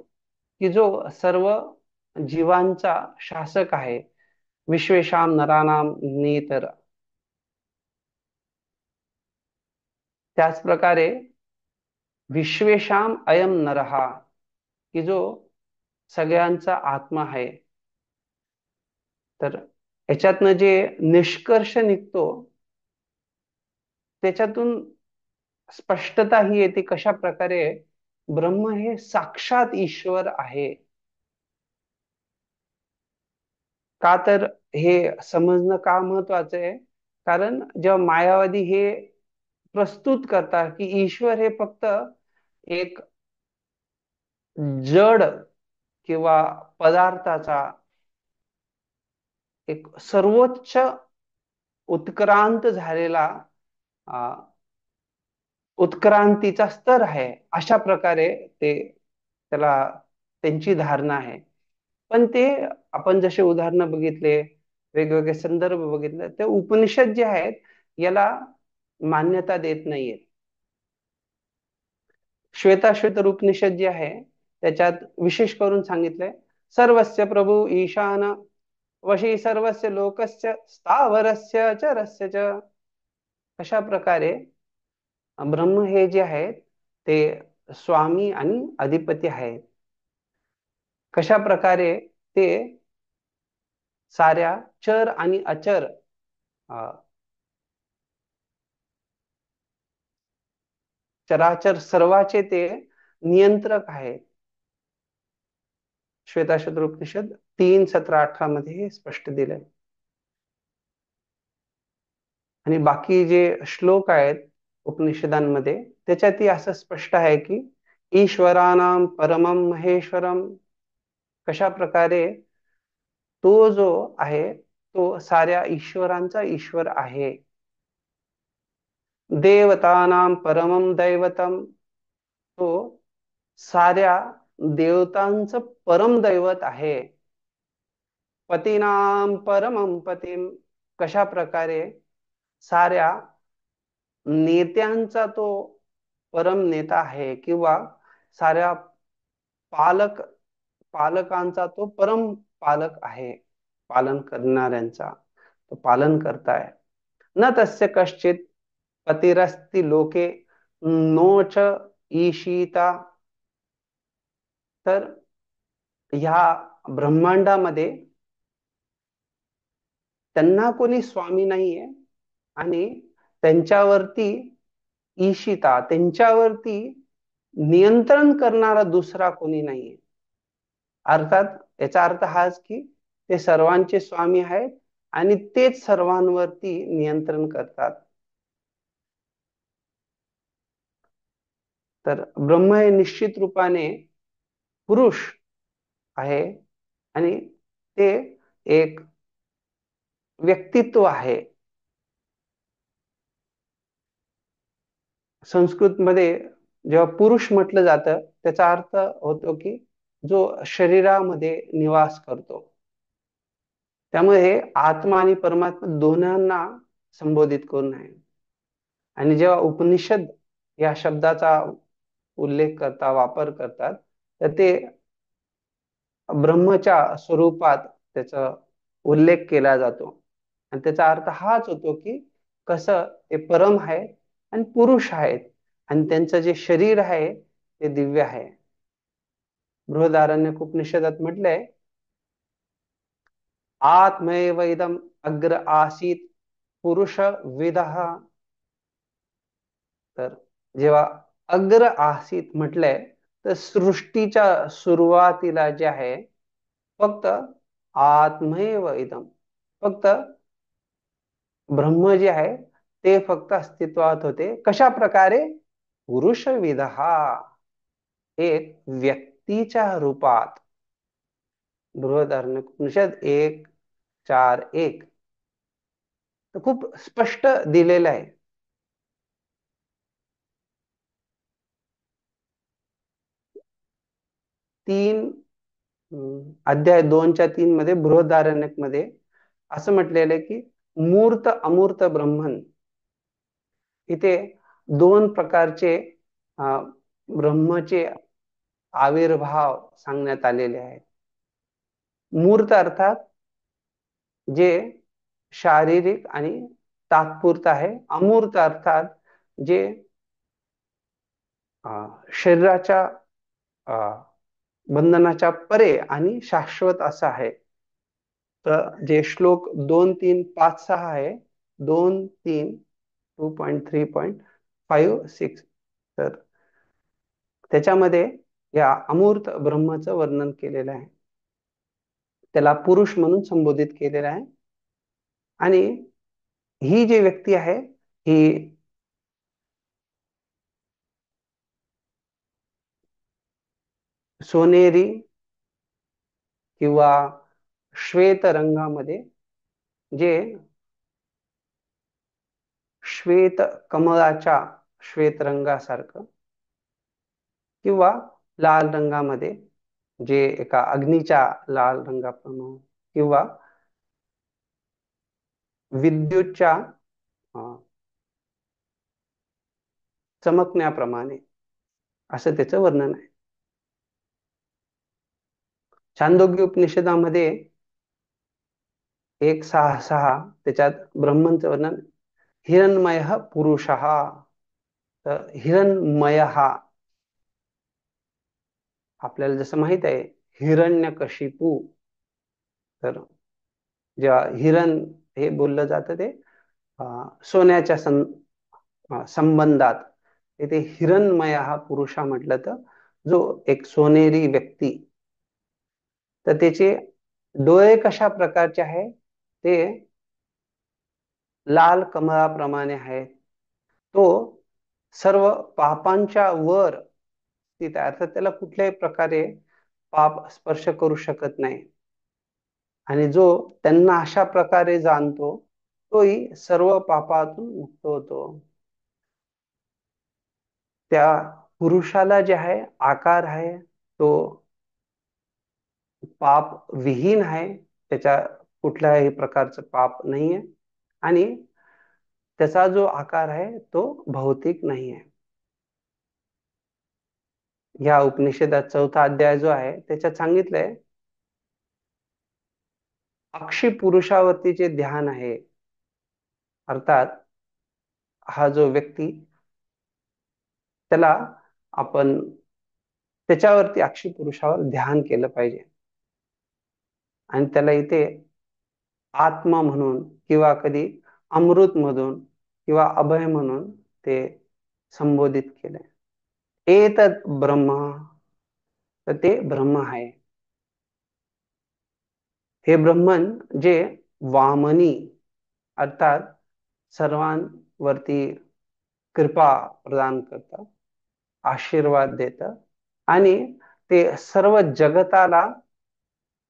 की जो सर्व जीवांचा शासक आहे. विश्वेशाम नरानाम नेतर. त्याच प्रकारे विश्वेशाम अयम नरहा, की जो सगळ्यांचा आत्मा आहे. तर याच्यातनं जे निष्कर्ष निघतो त्याच्यातून स्पष्टता ही येते कशा प्रकारे ब्रह्म हे साक्षात ईश्वर आहे. का तर हे समजणं का महत्वाचं आहे, कारण जेव्हा मायावादी हे प्रस्तुत करतात की ईश्वर हे फक्त एक जड किंवा पदार्थाचा एक सर्वोच्च उत्क्रांत झालेला उत्क्रांतीचा स्तर आहे, अशा प्रकारे ते त्याला त्यांची धारणा आहे. पण ते आपण जसे उदाहरणं बघितले, वेगवेगळे संदर्भ बघितले, ते उपनिषद जे आहेत याला मान्यता देत नाहीये. श्वेताश्वेतर उपनिषद जे आहे त्याच्यात विशेष करून सांगितलंय सर्वस्य प्रभू ईशान वशी सर्वस्य लोकस्य स्थावरस्य चरस्य च. अशा प्रकारे ब्रह्म हे जे आहेत ते स्वामी आणि अधिपती आहेत. कशा प्रकारे ते साऱ्या चर आणि अचर चराचर सर्वाचे ते नियंत्रक आहेत. श्वेताश्वतर उपनिषद 3:17-18 मध्ये हे स्पष्ट दिलंय. आणि बाकी जे श्लोक आहेत उपनिषदांमध्ये त्याच्यातही असं स्पष्ट आहे की ईश्वरानाम परमम महेश्वरम, कशा प्रकारे तो जो आहे तो साऱ्या ईश्वरांचा ईश्वर आहे. देवतानाम परमम दैवतम, तो साऱ्या देवतांचं परम दैवत आहे. पतीनाम परमम पतिम, कशा प्रकारे साऱ्या नेत्यांचा तो परम नेता आहे किंवा साऱ्या पालक पालकांचा तो परम पालक आहे, पालन करणाऱ्यांचा तो पालन करताय. न तस्य कश्चित पतिरस्ति लोके नोच ईशिता, तर ह्या ब्रह्मांडामध्ये त्यांना कोणी स्वामी नाहीये आणि त्यांच्यावरती ईशिता, त्यांच्यावरती नियंत्रण करणारा दुसरा कोणी नाहीये. अर्थात याचा अर्थ हाच की ते सर्वांचे स्वामी आहेत आणि तेच सर्वांवरती नियंत्रण करतात. तर ब्रह्म हे निश्चित रूपाने पुरुष आहे आणि ते एक व्यक्तित्व आहे. संस्कृत मध्ये जेव्हा पुरुष म्हटलं जातं त्याचा अर्थ होतो की जो शरीरामध्ये निवास करतो. त्यामुळे हे आत्मा आणि परमात्मा दोन्हांना संबोधित करून आहे. आणि जेव्हा उपनिषद या शब्दाचा उल्लेख करता वापर करतात तर ते ब्रह्मच्या स्वरूपात त्याचा उल्लेख केला जातो आणि त्याचा अर्थ हाच होतो की कसं ते परम आहे आणि पुरुष आहेत आणि त्यांचं जे शरीर आहे ते दिव्य आहे. बृहदारण्यक उपनिषदात म्हटलंय आत्मैव इदम अग्र आसीत पुरुष विदः. तर जेव्हा अग्र आसीत म्हटलंय तर सृष्टीच्या सुरुवातीला जे आहे फक्त आत्मैव इदम, फक्त ब्रह्म जे आहे ते फक्त अस्तित्वात होते. कशा प्रकारे? पुरुष विदहा, एक व्यक्तीच्या रूपात. बृहदारण्यक उपनिषद 1:4-1 तर खूप स्पष्ट दिलेलं आहे. अध्याय 2:3 मध्ये बृहदारण्यक मध्ये असं म्हटलेलं आहे की मूर्त अमूर्त ब्रह्मन, इथे दोन प्रकारचे ब्रह्मचे आविर्भाव सांगण्यात आलेले आहेत. मूर्त अर्थात जे शारीरिक आणि तात्पुरत आहे. अमूर्त अर्थात जे शरीराच्या बंधनाच्या परे आणि शाश्वत असं आहे. तर जे श्लोक 2.3.5.6 आहे 2.3.2.3.5.6 तर त्याच्यामध्ये या अमूर्त ब्रह्माचं वर्णन केलेलं आहे. त्याला पुरुष म्हणून संबोधित केलेलं आहे. आणि ही जी व्यक्ती आहे ही सोनेरी किंवा श्वेत रंगामध्ये, जे श्वेत कमळाच्या श्वेत रंगासारखं किंवा लाल रंगामध्ये जे एका अग्नीच्या लाल रंगाप्रमाणे किंवा विद्युतच्या चमकण्याप्रमाणे असं त्याचं वर्णन आहे. छांदोग्य उपनिषदामध्ये 1:6.6 त्याच्यात ब्रह्मचं वर्णन हिरण्मय पुरुष. तर हिरण्मय आपल्याला जसं माहित आहे हिरण्यकशिपू, तर जेव्हा हिरण हे बोललं जातं ते सोन्याच्या संबंधात, इथे हिरण्मय पुरुषा म्हटलं तर जो एक सोनेरी व्यक्ती तर त्याचे डोळे कशा प्रकारचे आहे, ते लाल कमळाप्रमाणे आहेत. तो सर्व पापांच्या वर स्थित आहे, अर्थात त्याला कुठल्याही प्रकारे पाप स्पर्श करू शकत नाही. आणि जो त्यांना अशा प्रकारे जाणतो तोही सर्व पापातून मुक्त होतो. त्या पुरुषाला जे आहे आकार आहे तो पाप विहीन आहे, त्याच्या कुठल्याही प्रकारचं पाप नाहीये, आणि त्याचा जो आकार आहे तो भौतिक नाहीये. या उपनिषदात 4था अध्याय जो आहे त्याच्यात सांगितलंय अक्षी पुरुषावरती जे ध्यान आहे, अर्थात हा जो व्यक्ती त्याला आपण त्याच्यावरती अक्षी पुरुषावर ध्यान केलं पाहिजे. आणि त्याला इथे आत्मा म्हणून किंवा कधी अमृत म्हणून किंवा अभय म्हणून ते संबोधित केलंय. एतत् ब्रह्म, तर ते ब्रह्म आहे. हे ब्रह्मन जे वामनी अर्थात सर्वांवरती कृपा प्रदान करतं, आशीर्वाद देतं, आणि ते सर्व जगताला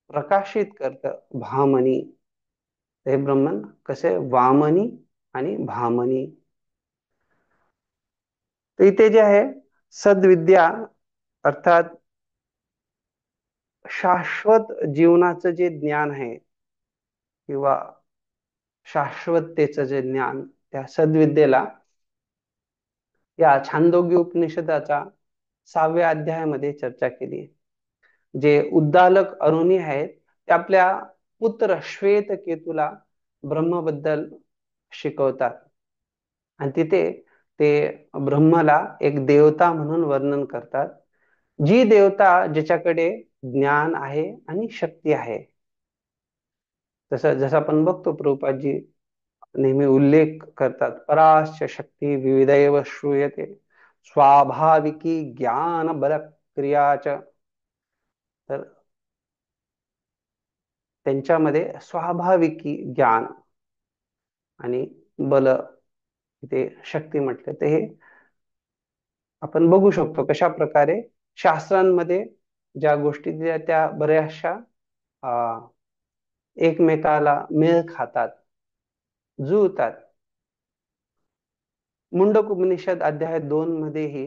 प्रकाशित करतं, भामनी. हे ब्रह्मन कसे वामनी आणि भामनी. तर इथे जे आहे सद्विद्या अर्थात शाश्वत जीवनाचं जे ज्ञान आहे किंवा शाश्वततेचं जे ज्ञान, त्या सद्विद्येला या छांदोग्य उपनिषदाचा 6व्या अध्यायामध्ये चर्चा केली. जे उद्दालक अरुणी आहेत ते आपल्या पुत्र श्वेत केतूला ब्रह्मबद्दल शिकवतात, आणि तिथे ते ब्रह्माला एक देवता म्हणून वर्णन करतात, जी देवता ज्याच्याकडे ज्ञान आहे आणि शक्ती आहे. जसं आपण बघतो प्रभुपादजी नेहमी उल्लेख करतात, पराश्च शक्ती विविधैव श्रूयते स्वाभाविकी ज्ञान बल क्रियाच. तर त्यांच्यामध्ये स्वाभाविकी ज्ञान आणि बल, ते शक्ती म्हटले, ते हे आपण बघू शकतो कशा प्रकारे शास्त्रांमध्ये ज्या गोष्टी दिल्या त्या बऱ्याचशा एकमेकाला मेळ खातात, जुळतात. मुंडक उपनिषद अध्याय 2 मध्येही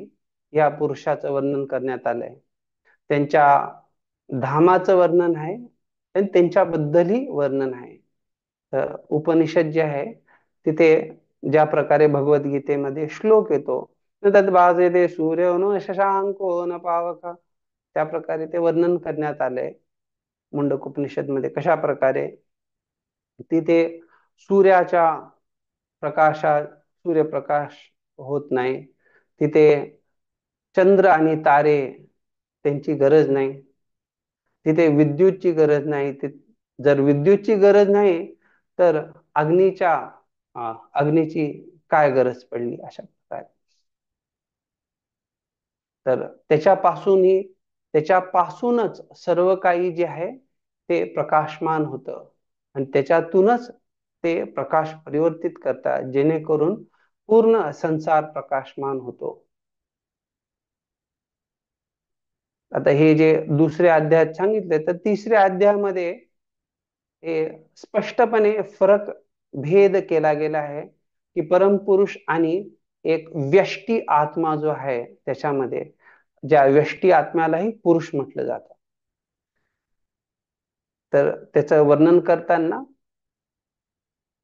या पुरुषाचं वर्णन करण्यात आलंय. त्यांच्या धामाचं वर्णन आहे आणि त्यांच्याबद्दलही वर्णन आहे. तर उपनिषद जे आहे तिथे ज्या प्रकारे भगवद्गीतेमध्ये श्लोक येतो, तद् भासेते सूर्यो न शशांको न पावक, त्या प्रकारे ते वर्णन करण्यात आलंय मुंडक उपनिषद मध्ये. कशा प्रकारे तिथे सूर्याच्या प्रकाशात सूर्यप्रकाश होत नाही, तिथे चंद्र आणि तारे त्यांची गरज नाही, तिथे विद्युतची गरज नाही. जर विद्युतची गरज नाही तर अग्नीची काय गरज पडली, अशा प्रकारे. तर त्याच्यापासूनच सर्व काही जे आहे ते प्रकाशमान होतं, आणि त्याच्यातूनच ते प्रकाश परिवर्तित करतात, जेणेकरून पूर्ण संसार प्रकाशमान होतो. आता हे जे दुसऱ्या अध्यायात सांगितले, तर तिसऱ्या अध्यायामध्ये हे स्पष्टपणे फरक भेद केला गेला आहे की परमपुरुष आणि एक व्यष्टी आत्मा जो आहे त्याच्यामध्ये, ज्या व्यष्टी आत्म्यालाही पुरुष म्हटलं जातं. तर त्याचं वर्णन करताना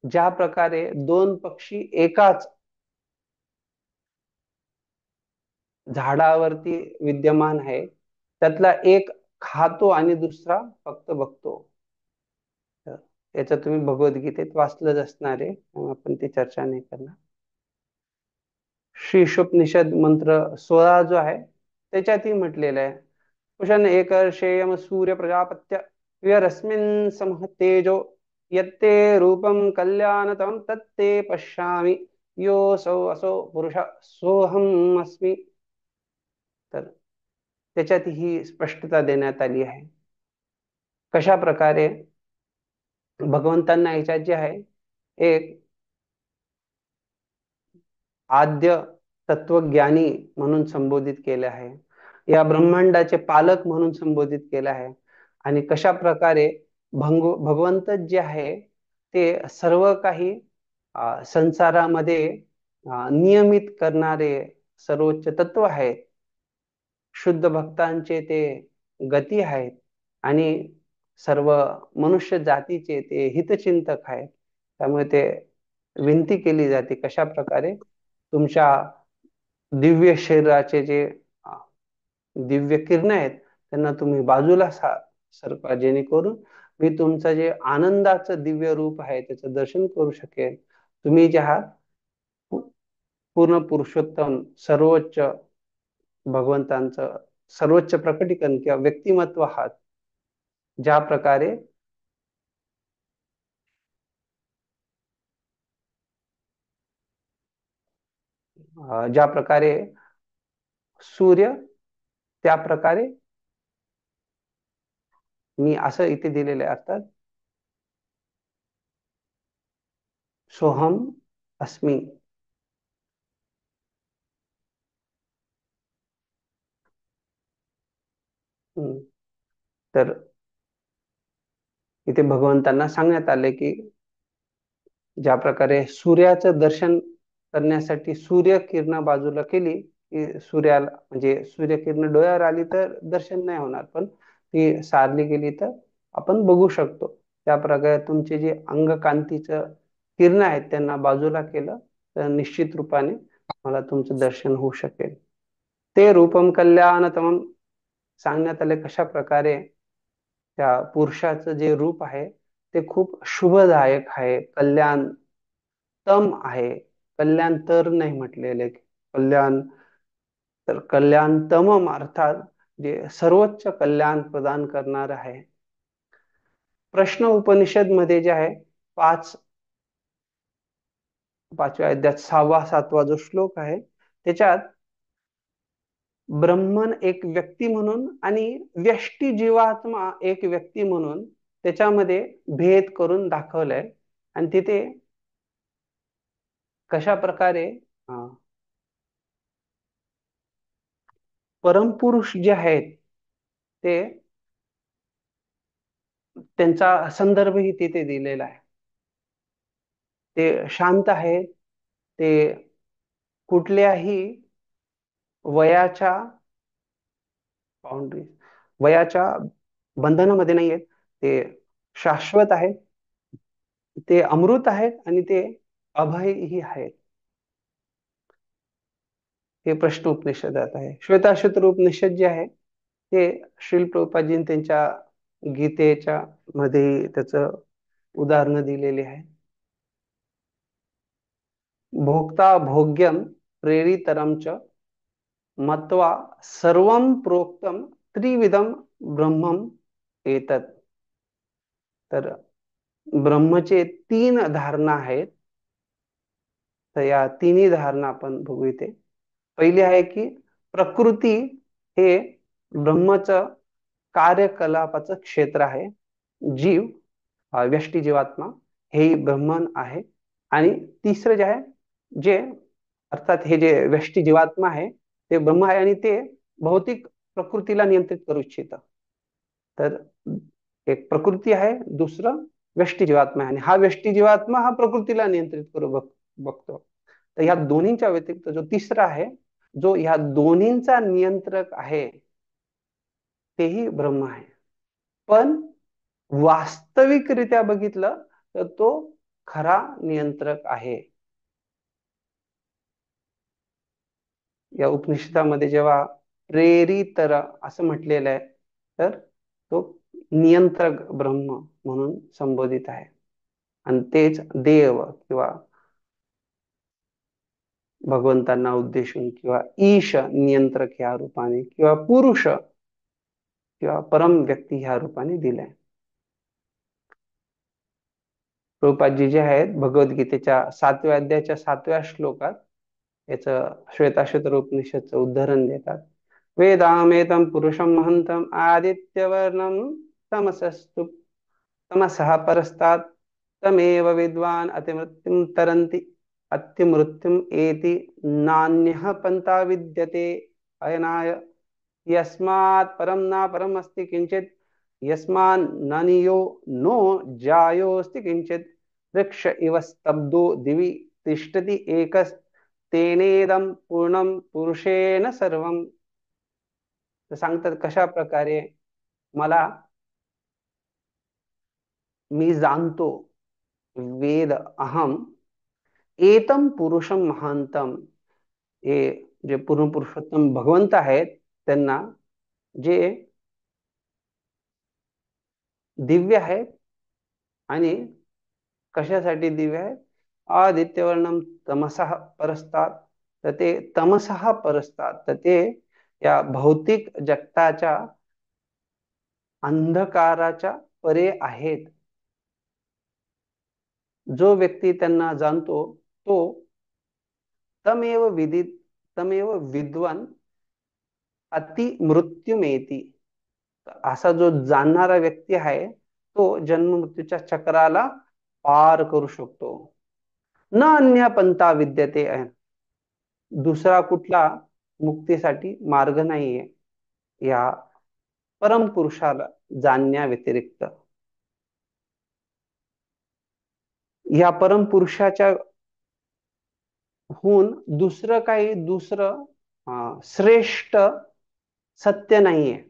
ज्या प्रकारे दोन पक्षी एकाच झाडावरती विद्यमान आहे, त्यातला एक खातो आणि दुसरा फक्त बघतो. याचं तुम्ही भगवद्गीतेत वाचलंच असणार आहे, आपण ती चर्चा नाही करणार. श्री उपनिषद मंत्र 16 जो आहे त्याच्यातही म्हटलेलं आहे, कुशन एकर्षेयम सूर्य प्रजापत्य विरस्मिन् समह तेजो यत्ते रूपम कल्याणतम तत्ते पश्यामि योऽसौ असो पुरुष सोहम अस्मि. तर त्याच्यात ही स्पष्टता देण्यात आली आहे. कशा प्रकारे भगवंतांना याच्यात जे आहे एक आद्य तत्वज्ञानी म्हणून संबोधित केले आहे, या ब्रह्मांडाचे पालक म्हणून संबोधित केले आहे, आणि कशा प्रकारे भगवंत जे आहे ते सर्व काही संसारामध्ये नियमित करणारे सर्वोच्च तत्व आहेत, शुद्ध भक्तांचे ते गती आहेत, आणि सर्व मनुष्य जातीचे ते हितचिंतक आहेत. त्यामुळे ते विनंती केली जाते कशा प्रकारे तुमच्या दिव्य शरीराचे जे दिव्य किरण आहेत त्यांना तुम्ही बाजूला सरका, जेणेकरून मी तुमचं जे आनंदाचं दिव्य रूप आहे त्याचं दर्शन करू शकेल. तुम्ही जे आहात पूर्ण पुरुषोत्तम सर्वोच्च भगवंतांचं सर्वोच्च प्रकटीकरण किंवा व्यक्तिमत्व आहात. ज्या प्रकारे सूर्य, त्या प्रकारे मी असं इथे दिलेले असतात, सोहम अस्मी. तर इथे भगवंतांना सांगण्यात आले की ज्या प्रकारे सूर्याचं दर्शन करण्यासाठी सूर्य किरण बाजूला केली की सूर्याला म्हणजे सूर्यकिरण डोळ्यावर आली तर दर्शन नाही होणार, पण ती सारली गेली तर आपण बघू शकतो. त्या प्रकारे तुमचे जे अंगकांतीचं किरण आहेत त्यांना बाजूला केलं तर निश्चित रूपाने मला तुमचं दर्शन होऊ शकेल. ते रूपम कल्याणतमम सांगण्यात आले कशा प्रकारे त्या पुरुषाचं जे रूप आहे ते खूप शुभदायक आहे, कल्याणतम आहे. कल्याण तर नाही म्हटलेले, कल्याण तर कल्याणतमम अर्थात जे सर्वोच्च कल्याण प्रदान करणार आहे. प्रश्न उपनिषद मध्ये जे आहे पाचव्या अध्यायात 6वा-7वा जो श्लोक आहे त्याच्यात ब्रह्मन एक व्यक्ती म्हणून आणि व्यष्टी जीवात्मा एक व्यक्ती म्हणून त्याच्यामध्ये भेद करून दाखवलाय. आणि तिथे कशा प्रकारे परमपुरुष जे आहेत ते त्यांचा संदर्भही तिथे दिलेला आहे. ते शांत आहेत, ते कुठल्याही वयाच्या बंधनामध्ये नाही आहेत, ते शाश्वत आहेत, ते अमृत आहेत आणि ते अभयही आहेत. हे प्रश्न उपनिषदात आहे. श्वेताश्वतर उपनिषद जे आहे ते श्रील प्रभुपादजींनी त्यांच्या गीतेच्या मध्ये त्याचं उदाहरण दिलेले आहे. भोक्ता भोग्यम प्रेरितरम च मत्वा सर्वम प्रोक्तम त्रिविधम ब्रह्मम एतत्. तर ब्रह्मचे 3 धारणा आहेत. तर या तिन्ही धारणा आपण बघू इथे. पहिली आहे की प्रकृती हे ब्रह्मचं कार्यकलापाचं क्षेत्र आहे. जीव व्यष्टी जीवात्मा हे ब्रह्मन आहे. आणि तिसरं जे आहे जे अर्थात हे जे व्यष्टी जीवात्मा आहे ते ब्रह्म आहे आणि ते भौतिक प्रकृतीला नियंत्रित करू इच्छित. तर एक प्रकृती आहे, दुसरं व्यष्टी जीवात्मा आहे, आणि हा व्यष्टी जीवात्मा हा प्रकृतीला नियंत्रित करू बघतो. तर ह्या दोन्हीच्या व्यतिरिक्त जो तिसरा आहे जो ह्या दोन्हींचा नियंत्रक आहे तेही ब्रह्म आहे. पण वास्तविकरित्या बघितलं तर तो खरा नियंत्रक आहे. या उपनिषदामध्ये जेव्हा प्रेरितर असं म्हटलेलं आहे तर तो नियंत्रक ब्रह्म म्हणून संबोधित आहे. आणि तेच देव किंवा भगवंतांना उद्देशून किंवा ईश नियंत्रक ह्या रूपाने किंवा पुरुष किंवा परम व्यक्ती ह्या रूपाने दिलाय. प्रभुपादजी जे आहेत भगवद्गीतेच्या 7व्या अध्यायाच्या 7व्या श्लोकात याचं श्वेताश्वतर उपनिषदचं उदाहरण देतात. वेदामेतं पुरुषं महंतम आदित्यवर्णम तमसस्तु तमसः परस्तात् तमेव विद्वान् अतिमृत्युं तरन्ति अतिमृत्युम् एति नान्यः पन्था विद्यते अयनाय यस्मात् परं न परम् अस्ति किंचित् यस्मान् न नियो नो जायोस्ति किंचित् वृक्ष इव स्तब्धो दिवि तिष्ठति एकस्तेनेदं पूर्णं पुरुषेण सर्वं. तर सांगतात कशा प्रकारे मला मी जाणतो वेद अहम एतम पुरुषम महांतम. हे जे पूर्ण पुरुषोत्तम भगवंत आहेत त्यांना जे दिव्य आहेत आणि कशासाठी दिव्य आहेत आदित्यवर्णम तमसः परस्तात. तर ते तमसः परस्तात तर ते या भौतिक जगताच्या अंधकाराच्या परे आहेत. जो व्यक्ती त्यांना जाणतो तो तमेव विदित तमेव विद्वान अति मृत्युमेती. असा जो जाणणारा व्यक्ती आहे तो जन्म मृत्यूच्या चक्राला पार करू शकतो. न अन्य पंथा विद्यते. दुसरा कुठला मुक्तीसाठी मार्ग नाहीये या परमपुरुषाला जाणण्या व्यतिरिक्त. या परमपुरुषाच्या हून दुसरं श्रेष्ठ सत्य नाहीये.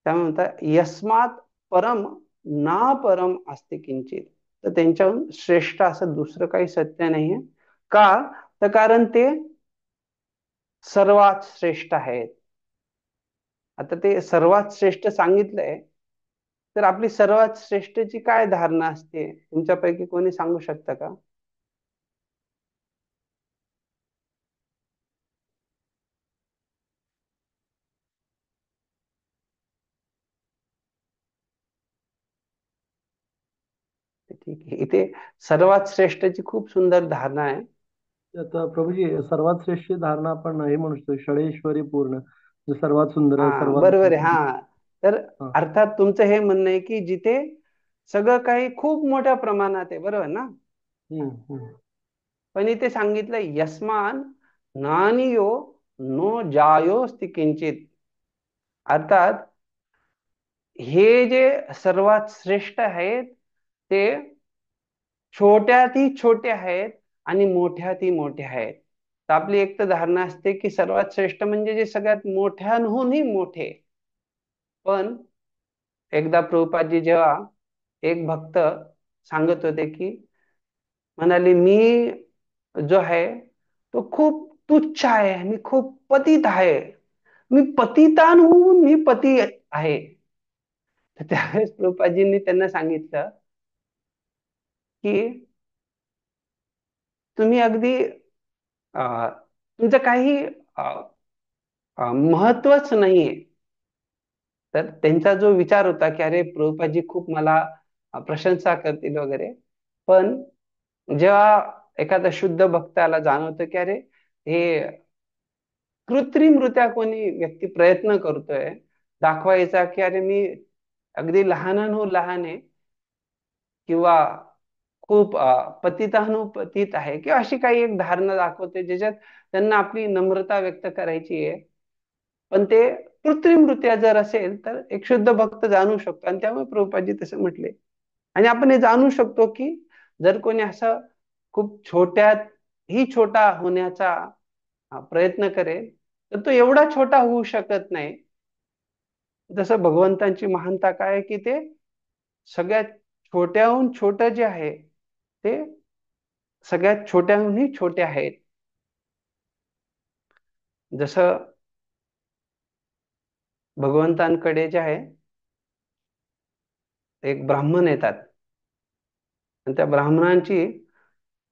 त्यामुळे म्हणतात यस्मात परम ना परम असते किंचित. तर त्यांच्याहून श्रेष्ठ असं दुसरं काही सत्य नाहीये. का तर कारण ते सर्वात श्रेष्ठ आहेत. आता ते सर्वात श्रेष्ठ सांगितलंय तर आपली सर्वात श्रेष्ठची काय धारणा असते तुमच्यापैकी कोणी सांगू शकता का? ठीक आहे. इथे सर्वात श्रेष्ठची खूप सुंदर धारणा आहे. आता प्रभूजी सर्वात श्रेष्ठ धारणा आपण हे म्हणू शकतो षडेश्वरी पूर्ण जे सर्वात सुंदर हा सर्वात बरोबर आहे. हा तर हा. अर्थात तुमचं हे म्हणणं आहे की जिथे सगळं काही खूप मोठ्या प्रमाणात आहे बरोबर ना. हम्म. पण इथे सांगितलं यस्मान नानियो नो जायोस्ति किंचित. अर्थात हे जे सर्वात श्रेष्ठ आहेत ते छोट्यातही छोटे आहेत आणि मोठ्यातही मोठे आहेत. तर आपली एक तर धारणा असते की सर्वात श्रेष्ठ म्हणजे जे सगळ्यात मोठ्याहूनही मोठे. पण एकदा प्रभुपादजी जेव्हा एक भक्त सांगत होते की म्हणाले मी जो आहे तो खूप तुच्छ आहे, मी खूप पतित आहे, मी पतितांहून मी पती आहे. तर त्यावेळेस प्रभुपादजींनी त्यांना सांगितलं की तुम्ही अगदी तुमचं काही महत्वच नाहीये. तर त्यांचा जो विचार होता की अरे प्रभुपादजी खूप मला प्रशंसा करतील वगैरे. पण जेव्हा एखादा शुद्ध भक्ताला जाणवतं की अरे हे कृत्रिमरित्या कोणी व्यक्ती प्रयत्न करतोय दाखवायचा की अरे मी अगदी लहानाहून लहान आहे किंवा खूप पतितानुपतित आहे किंवा अशी काही एक धारणा दाखवते ज्याच्यात त्यांना आपली नम्रता व्यक्त करायची आहे. पण ते कृत्रिमरित्या जर असेल तर एक शुद्ध भक्त जाणू शकतो. आणि त्यामुळे प्रभुपादजी तसे म्हटले. आणि आपण हे जाणू शकतो की जर कोणी असं खूप छोट्यात ही छोटा होण्याचा प्रयत्न करेल तर तो एवढा छोटा होऊ शकत नाही. जसं भगवंतांची महानता काय आहे की ते सगळ्यात छोट्याहून छोट जे आहे ते सगळ्यात छोट्याहूनही छोटे आहेत. जसं भगवंतांकडे जे आहे एक ब्राह्मण येतात आणि त्या ब्राह्मणांची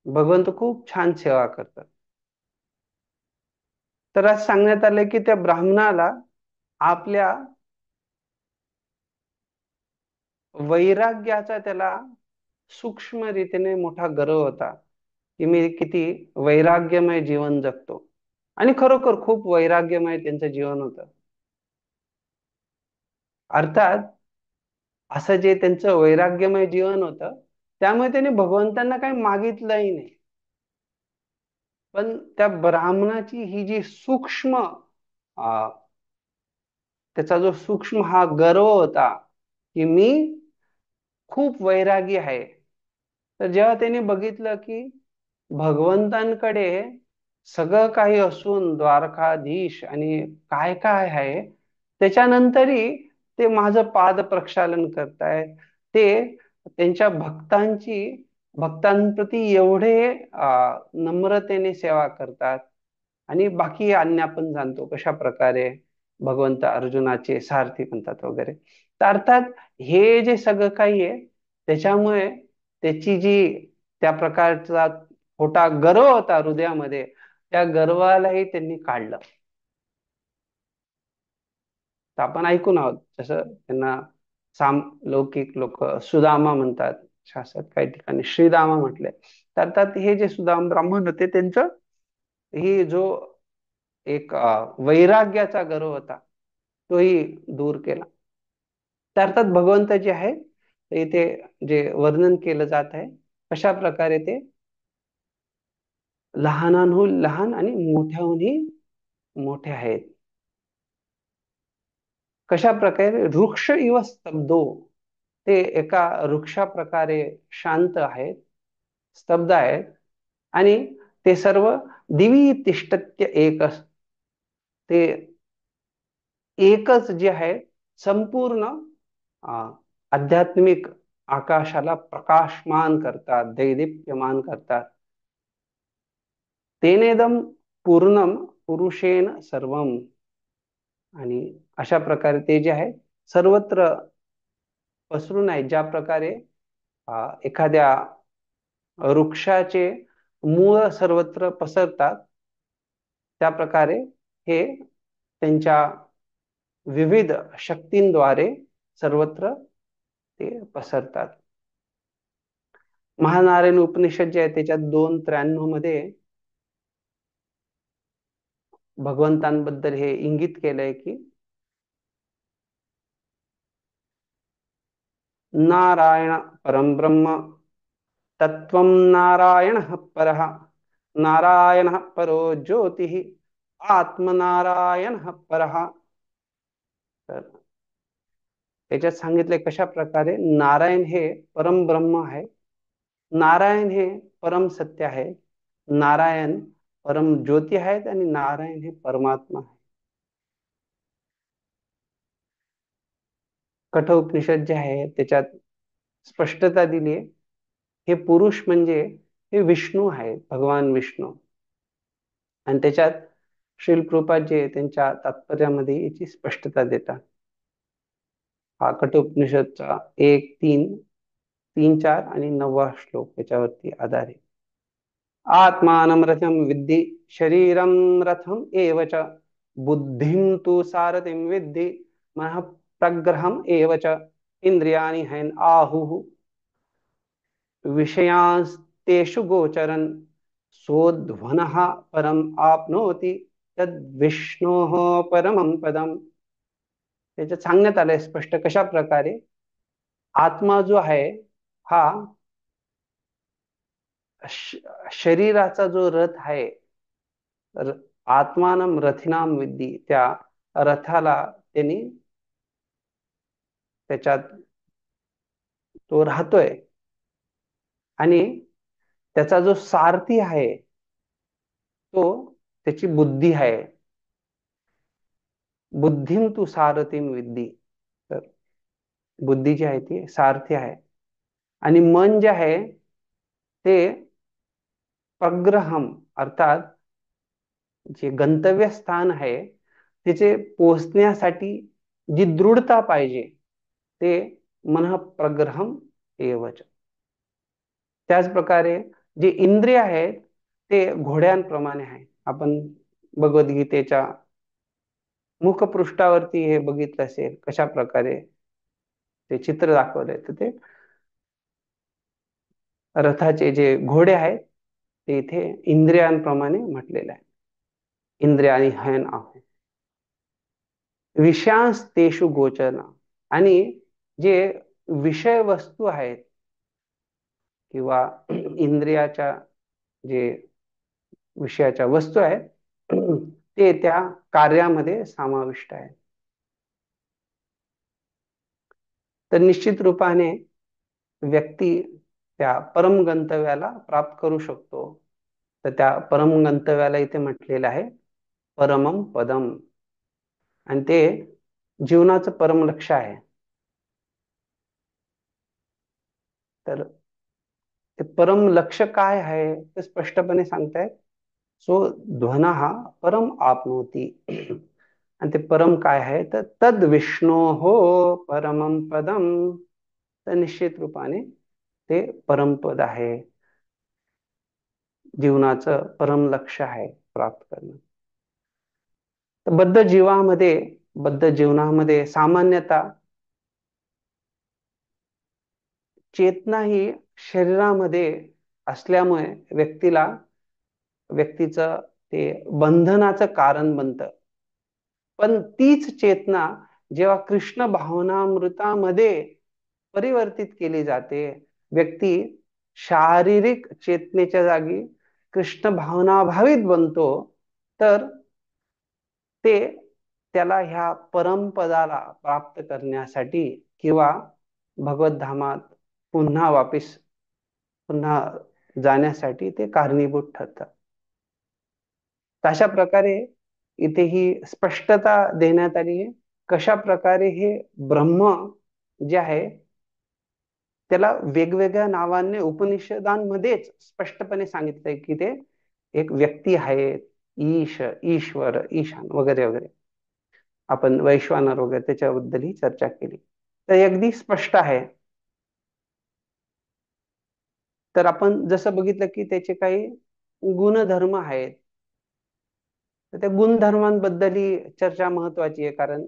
भगवंत खूप छान सेवा करतात. तर आज सांगण्यात आलं की त्या ब्राह्मणाला आपल्या वैराग्याचा त्याला सूक्ष्म रीतीने मोठा गर्व होता की मी किती वैराग्यमय जीवन जगतो. आणि खरोखर खूप वैराग्यमय त्यांचं जीवन होतं. अर्थात असं जे त्यांचं वैराग्यमय जीवन होतं त्यामुळे त्यांनी भगवंतांना काही मागितलंही नाही. पण त्या ब्राह्मणाची ही जी सूक्ष्म त्याचा जो सूक्ष्म हा गर्व होता की मी खूप वैरागी आहे, तर जेव्हा त्यांनी बघितलं की भगवंतांकडे सगळं काही असून द्वारकाधीश आणि काय काय आहे, त्याच्यानंतरही ते माझं पाद प्रक्षालन करताय, ते त्यांच्या भक्तांप्रती एवढे नम्रतेने सेवा करतात. आणि बाकी अन्य आपण जाणतो कशा प्रकारे भगवंत अर्जुनाचे सारथी म्हणतात वगैरे. तर अर्थात हे जे सगळं काही आहे त्याच्यामुळे त्याची जी त्या प्रकारचा खोटा गर्व होता हृदयामध्ये, त्या गर्वालाही त्यांनी काढलं. तर आपण ऐकून आहोत जसं त्यांना लौकिक लोक सुदामा म्हणतात, शास्त्रात काही ठिकाणी श्रीदामा म्हटले. तर अर्थात हे जे सुदाम ब्राह्मण होते त्यांचं ही जो एक वैराग्याचा गर्व होता तोही दूर केला. त्या अर्थात भगवंत जे आहे इथे जे वर्णन केलं जात आहे कशा प्रकारे ते लहानांहून लहान आणि मोठ्याहूनही मोठे आहेत. कशा प्रकारे वृक्ष इव स्तब्धो, ते एका वृक्षा प्रकारे शांत आहेत, स्तब्ध आहेत. आणि ते सर्व दिवी तिष्ठत्य एकच, ते एकच जे आहे संपूर्ण आध्यात्मिक आकाशाला प्रकाशमान करतात, दैदिप्यमान करतात. तेनेदम पूर्णम पुरुषेन सर्वम, आणि अशा प्रकारे ते जे आहे सर्वत्र पसरून आहे. ज्या प्रकारे एखाद्या वृक्षाचे मूळ सर्वत्र पसरतात त्या प्रकारे हे त्यांच्या विविध शक्तींद्वारे सर्वत्र ते पसरतात. महानारायण उपनिषद जे आहे त्याच्यात 2:93 मध्ये भगवंतांबद्दल हे इंगित केलंय की नारायण परम ब्रह्म तत्वं नारायण परः, नारायण परो ज्योतिः आत्मनारायण परः. तर त्याच्यात सांगितले कशा प्रकारे नारायण हे परम ब्रह्म आहे, नारायण हे परम सत्य आहे, नारायण परम ज्योती आहेत आणि नारायण हे परमात्मा आहे. कठोपनिषद जे आहे त्याच्यात स्पष्टता दिली आहे, हे पुरुष म्हणजे हे विष्णू आहे, भगवान विष्णू. आणि त्याच्यात श्रील कृपाद जे त्यांच्या तात्पर्यामध्ये याची स्पष्टता देतात. हा कठोपनिषदचा 1, 3, 3, 4 आणि 9वा श्लोक याच्यावरती आधारित. आत्मानं रथं विद्धि शरीरं रथम एव च, बुद्धिं तु सारथिं विद्धि मनः प्रग्रहम् एव च, इंद्रियाणि हैन आहुः विषयांस्तेषु गोचरन् सोऽध्वनः परम आपनोति तद विष्णोः परमं पदम. त्याच्यात सांगण्यात आलंय स्पष्ट कशा प्रकारे आत्मा जो आहे हा शरीराचा जो रथ आहे, आत्मानं रथिनाम विद्धी, त्या रथाला त्यांनी त्याच्यात तो राहतोय. आणि त्याचा जो सारथी आहे तो त्याची बुद्धी आहे. बुद्धिं तू सारथिं विद्धी, तर बुद्धी जी आहे ती सारथी आहे. आणि मन जे आहे ते प्रग्रहम, अर्थात जे गंतव्य स्थान आहे तिथे पोहोचण्यासाठी जी दृढता पाहिजे ते मन प्रग्रहम एवच. त्याच प्रकारे जे इंद्रिय आहेत ते घोड्यांप्रमाणे आहे. आपण भगवद्गीतेच्या मुखपृष्ठावरती हे बघितलं असेल कशा प्रकारे ते चित्र दाखवलंय. तर ते रथाचे जे घोडे आहेत ते इथे इंद्रियांप्रमाणे म्हटलेले आहे. इंद्रियाणी हयन आहो विषयांस तेषु गोचर, आणि जे विषय वस्तू आहेत किंवा इंद्रियाच्या जे विषयाच्या वस्तू आहेत ते त्या कार्यामध्ये समाविष्ट आहे. तर निश्चित रूपाने व्यक्ती त्या परम गंतव्याला प्राप्त करू शकतो. तर त्या परम गंतव्याला इथे म्हटलेलं आहे परमम पदम, आणि ते जीवनाचं परम लक्ष्य आहे. तर ते परम लक्ष्य काय आहे ते स्पष्टपणे सांगतायत. सो ध्वना हा परम आपनोती. आणि ते परम काय आहे तर तद विष्णो हो परमम पदम. तर निश्चित रूपाने ते परमपद आहे, जीवनाचं परम लक्ष्य आहे प्राप्त करणं. तर बद्ध जीवनामध्ये सामान्यतः चेतना ही शरीरामध्ये असल्यामुळे व्यक्तीचं ते बंधनाचं कारण बनतं. पण तीच चेतना जेव्हा कृष्ण भावनामृतामध्ये परिवर्तित केली जाते, व्यक्ती शारीरिक चेतनेच्या जागी कृष्ण भावनाभावित बनतो, तर ते त्याला ह्या परमपदाला प्राप्त करण्यासाठी किंवा भगवत धामात पुन्हा जाण्यासाठी ते कारणीभूत ठरतात. अशा प्रकारे इथे ही स्पष्टता देण्यात आली आहे कशा प्रकारे हे ब्रह्म जे आहे त्याला वेगवेगळ्या नावाने उपनिषदांमध्येच स्पष्टपणे सांगितलंय की ते एक व्यक्ती आहे, ईश्वर, ईशान वगैरे वगैरे. आपण वैश्वानर वगैरे त्याच्याबद्दलही चर्चा केली. तर अगदी स्पष्ट आहे. तर आपण जसं बघितलं की त्याचे काही गुणधर्म आहेत, तर त्या गुणधर्मांबद्दलही चर्चा महत्वाची आहे. कारण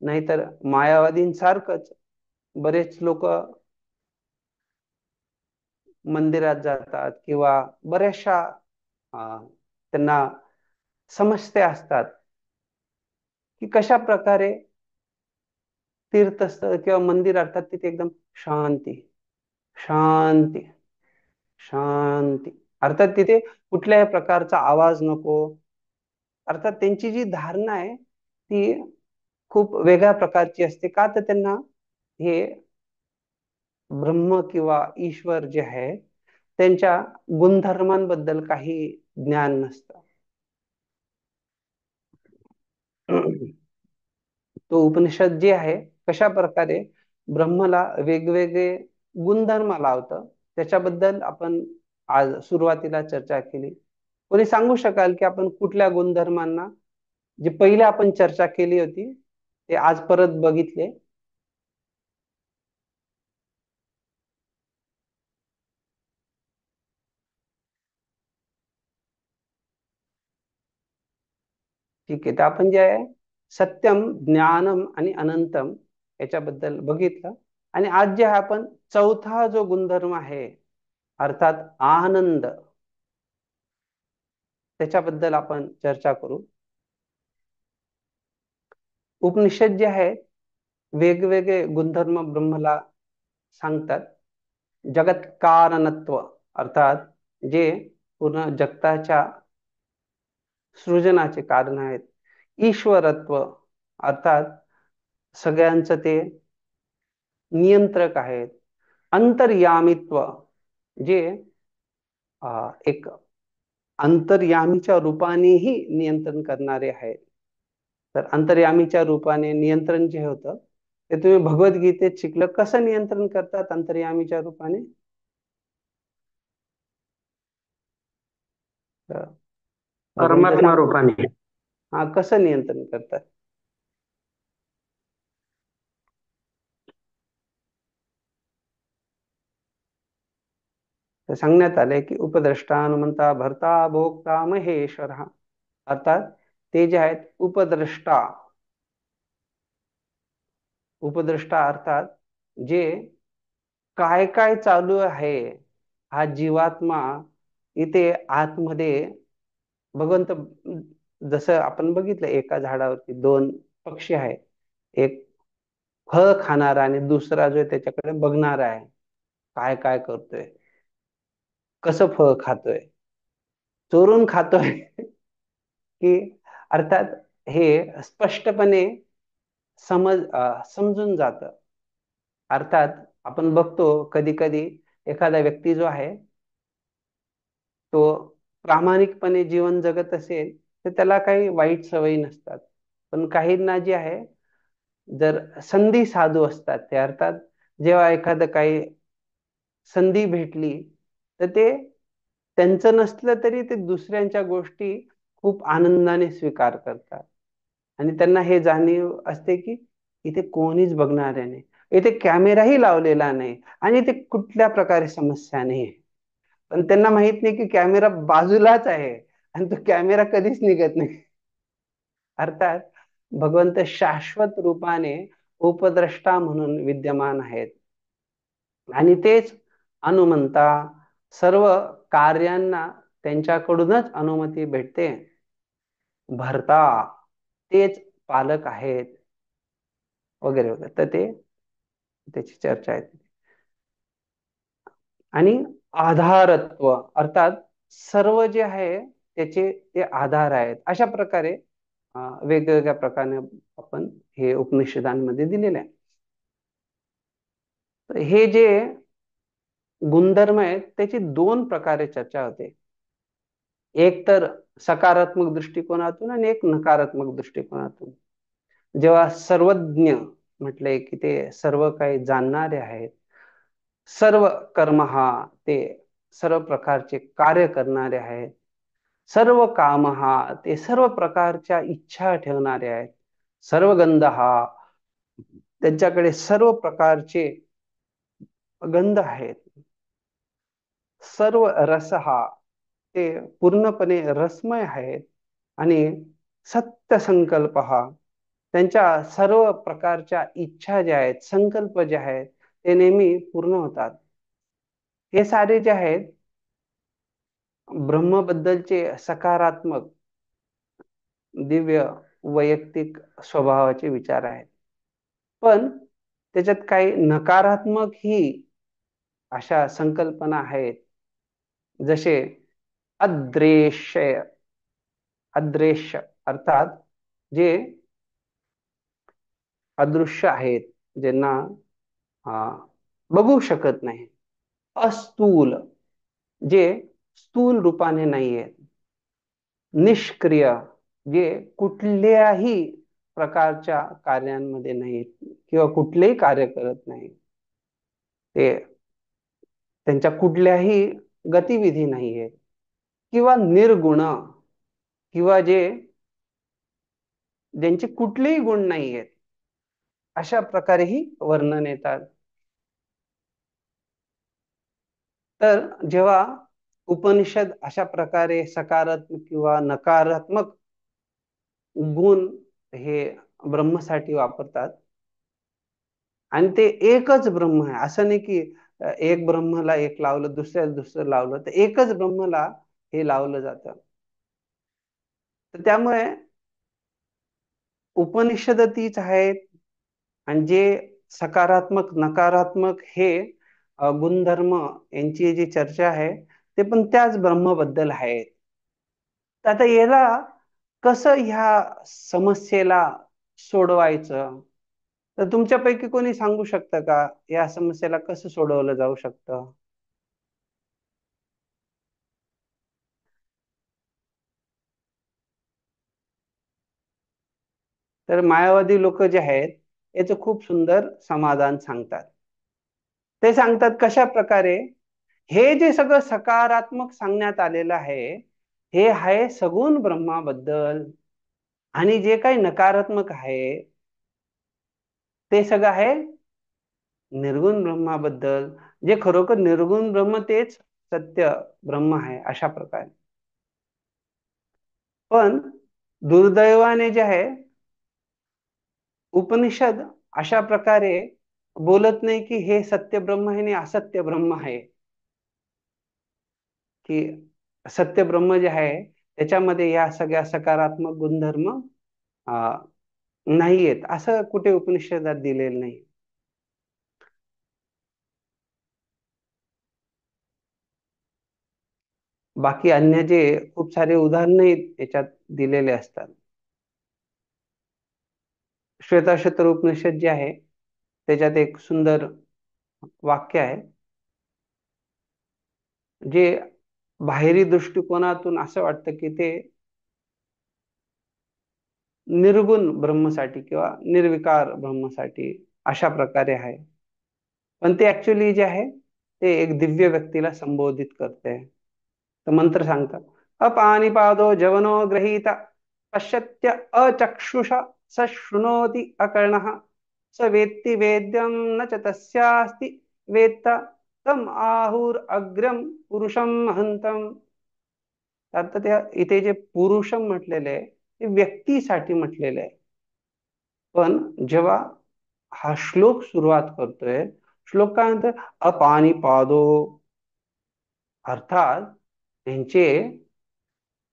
नाहीतर मायावादींसारखंच बरेच लोक मंदिरात जातात किंवा बऱ्याचशा त्यांना समस्या असतात की कशा प्रकारे तीर्थस्थळ किंवा मंदिर अर्थात तिथे एकदम शांती शांती शांती, अर्थात तिथे कुठल्याही प्रकारचा आवाज नको. अर्थात त्यांची जी धारणा आहे ती खूप वेगळ्या प्रकारची असते. का तर त्यांना हे ब्रह्म किंवा ईश्वर जे आहे त्यांच्या गुणधर्मांबद्दल काही ज्ञान नसतं. तो उपनिषद जे आहे कशा प्रकारे ब्रह्मला वेगवेगळे गुणधर्म लावतं त्याच्याबद्दल आपण आज सुरुवातीला चर्चा केली. कोणी सांगू शकाल की आपण कुठल्या गुणधर्मांना जे पहिले आपण चर्चा केली होती ते आज परत बघितले? ठीक आहे. तर आपण जे आहे सत्यम, ज्ञानम आणि अनंतम याच्याबद्दल बघितलं. आणि आज जे आहे आपण चौथा जो गुणधर्म आहे अर्थात आनंद त्याच्याबद्दल आपण चर्चा करू. उपनिषद जे आहे वेगवेगळे गुणधर्म ब्रह्मला सांगतात. जगत कारणत्व अर्थात जे पूर्ण जगताच्या सृजनाचे कारण आहेत. ईश्वरत्व अर्थात सगळ्यांचं ते नियंत्रक आहेत. अंतर्यामित्व जे एक अंतर्यामीच्या रूपानेही नियंत्रण करणारे आहेत. तर अंतर्यामीच्या रूपाने नियंत्रण जे होतं ते तुम्ही भगवद्गीतेत शिकलं. कसं नियंत्रण करतात अंतर्यामीच्या रूपाने? परमात्मा रूपाने. हा, कसं नियंत्रण करतात? तर सांगण्यात आलंय की उपद्रष्टा हनुमंता भरता भोगता महेश्वर, अर्थात ते जे आहेत उपद्रष्टा अर्थात जे काय काय चालू आहे हा जीवात्मा इथे आतमध्ये भगवंत, जसं आपण बघितलं एका झाडावरती दोन पक्षी आहेत, एक फळ खाणारा आणि दुसरा जो आहे त्याच्याकडे बघणारा आहे, काय काय करतोय, कसं फळ खातोय, चोरून खातोय की, अर्थात हे स्पष्टपणे समजून जातं. अर्थात आपण बघतो कधी कधी एखादा व्यक्ती जो आहे तो प्रामाणिकपणे जीवन जगत असेल तर त्याला काही वाईट सवयी नसतात, पण काहींना जे आहे जर संधी साधू असतात ते, अर्थात जेव्हा एखादं काही संधी भेटली तर ते त्यांचं नसलं तरी ते दुसऱ्यांच्या गोष्टी खूप आनंदाने स्वीकार करतात. आणि त्यांना हे जाणीव असते की इथे कोणीच बघणार नाही, इथे कॅमेराही लावलेला नाही आणि इथे कुठल्या प्रकारे समस्या नाही. पण त्यांना माहित नाही की कॅमेरा बाजूलाच आहे आणि तो कॅमेरा कधीच निघत नाही. अर्थात भगवंत शाश्वत रूपाने उपद्रष्टा म्हणून विद्यमान आहेत आणि तेच अनुमंता, सर्व कार्यांना त्यांच्याकडूनच अनुमती भेटते. भरता तेच पालक आहेत वगैरे वगैरे, तर ते त्याची चर्चा आहे. आणि आधारत्व अर्थात सर्व जे आहे त्याचे ते आधार आहेत, अशा प्रकारे वेगवेगळ्या प्रकारे आपण हे उपनिषदांमध्ये दिलेले आहे. तर हे जे गुणधर्म आहेत त्याची दोन प्रकारे चर्चा होते, एक तर सकारात्मक दृष्टिकोनातून आणि एक नकारात्मक दृष्टिकोनातून. जेव्हा सर्वज्ञ म्हटले की ते सर्व काही जाणणारे आहेत, सर्व कर्म हा ते सर्व प्रकारचे कार्य करणारे आहेत, सर्व काम हा ते सर्व प्रकारच्या इच्छा ठेवणारे आहेत, सर्व गंध हा त्यांच्याकडे सर्व प्रकारचे गंध आहेत, सर्व रस हा ते पूर्णपणे रसमय आहेत, आणि सत्य संकल्प हा त्यांच्या सर्व प्रकारच्या इच्छा ज्या आहेत, संकल्प जे आहेत ते नेहमी पूर्ण होतात. हे सारे जे आहेत ब्रह्मबद्दलचे सकारात्मक दिव्य वैयक्तिक स्वभावाचे विचार आहेत. पण त्याच्यात काही नकारात्मक ही अशा संकल्पना आहेत, जसे अद्रेश्य. अद्रेश्य अर्थात जे अदृश्य आहेत, ज्यांना बघू शकत नाही. अस्थूल जे स्थूल रूपाने नाहीये. निष्क्रिय जे कुठल्याही प्रकारच्या कार्यांमध्ये नाहीत किंवा कुठलेही कार्य करत नाही, ते त्यांच्या कुठल्याही गतिविधी नाहीये. किंवा निर्गुण, किंवा जे ज्यांचे कुठलेही गुण नाहीयेत, अशा प्रकारेही वर्णन येतात. तर जेव्हा उपनिषद अशा प्रकारे सकारात्मक किंवा नकारात्मक गुण हे ब्रह्मसाठी वापरतात, आणि ते एकच ब्रह्म आहे असं नाही की एक ब्रह्मला एक लावलं दुसऱ्याला दुसरं लावलं, तर एकच ब्रह्मला हे लावलं जातं. तर त्यामुळे उपनिषद तीच आहेत, आणि जे सकारात्मक नकारात्मक हे गुणधर्म यांची जी चर्चा आहे ते पण त्याच ब्रह्मबद्दल आहे. तर आता याला कसं ह्या समस्येला सोडवायचं, तर तुमच्यापैकी कोणी सांगू शकतं का या समस्येला कसं सोडवलं जाऊ शकतं? तर मायावादी लोक जे आहेत याचं खूप सुंदर समाधान सांगतात. ते सांगतात कशा प्रकारे, हे जे सगळं सकारात्मक सांगण्यात आलेलं आहे हे आहे सगुण ब्रह्माबद्दल, आणि जे काही नकारात्मक आहे ते सगळं आहे निर्गुण ब्रह्माबद्दल, जे खरोखर निर्गुण ब्रह्म तेच सत्य ब्रह्म आहे अशा प्रकारे. पण दुर्दैवाने जे आहे उपनिषद अशा प्रकारे बोलत नाही की हे सत्य ब्रह्म आहे आणि असत्य ब्रह्म आहे, की सत्य ब्रह्म जे आहे त्याच्यामध्ये या सगळ्या सकारात्मक गुणधर्म नाहीयेत असं कुठे उपनिषदात दिलेलं नाही. बाकी अन्य जे खूप सारे उदाहरण याच्यात दिलेले असतात. श्वेताश्वतर उपनिषद जे आहे त्याच्यात एक सुंदर वाक्य आहे, जे बाहेरी दृष्टिकोनातून असं वाटतं की ते निर्गुण ब्रह्मसाठी किंवा निर्विकार ब्रह्मसाठी अशा प्रकारे आहे. पण ते ऍक्च्युली जे आहे ते एक दिव्य व्यक्तीला संबोधित करते. तर मंत्र सांगतात, अपानिपादो जवनो गृहीत पश्यत्य अचक्षुषा स शृणोति अकर्णः स वेत्ति वेद्यं न च तस्यास्ति वेत्ता तम आहुर अग्रम पुरुषम महंतम. अर्थात इथे जे पुरुषम म्हटलेले आहे ते व्यक्तीसाठी म्हटलेले आहे. पण जेव्हा हा श्लोक सुरुवात करतोय, श्लोक काय म्हणतोय, अपानिपादो, अर्थात त्यांचे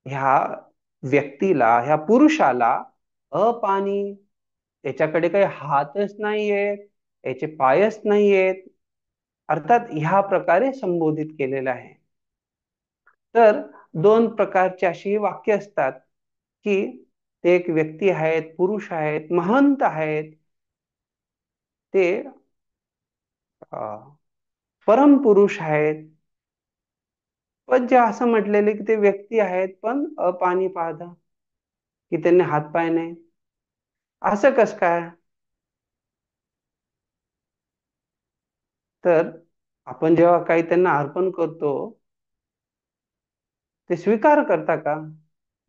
ह्या व्यक्तीला, ह्या पुरुषाला अपानी, त्याच्याकडे काही हातच नाहीयेत, याचे पायच नाहीयेत, अर्थात ह्या प्रकारे संबोधित केलेलं आहे. तर दोन प्रकारची अशी वाक्य असतात की ते एक व्यक्ती आहेत, पुरुष आहेत, महंत आहेत, ते परमपुरुष आहेत. पण जे असं म्हटलेले की ते व्यक्ती आहेत पण अपानिपाद, की त्यांनी हातपाय नाही, असं कस काय? तर आपण जेव्हा काही त्यांना अर्पण करतो ते स्वीकार करता का?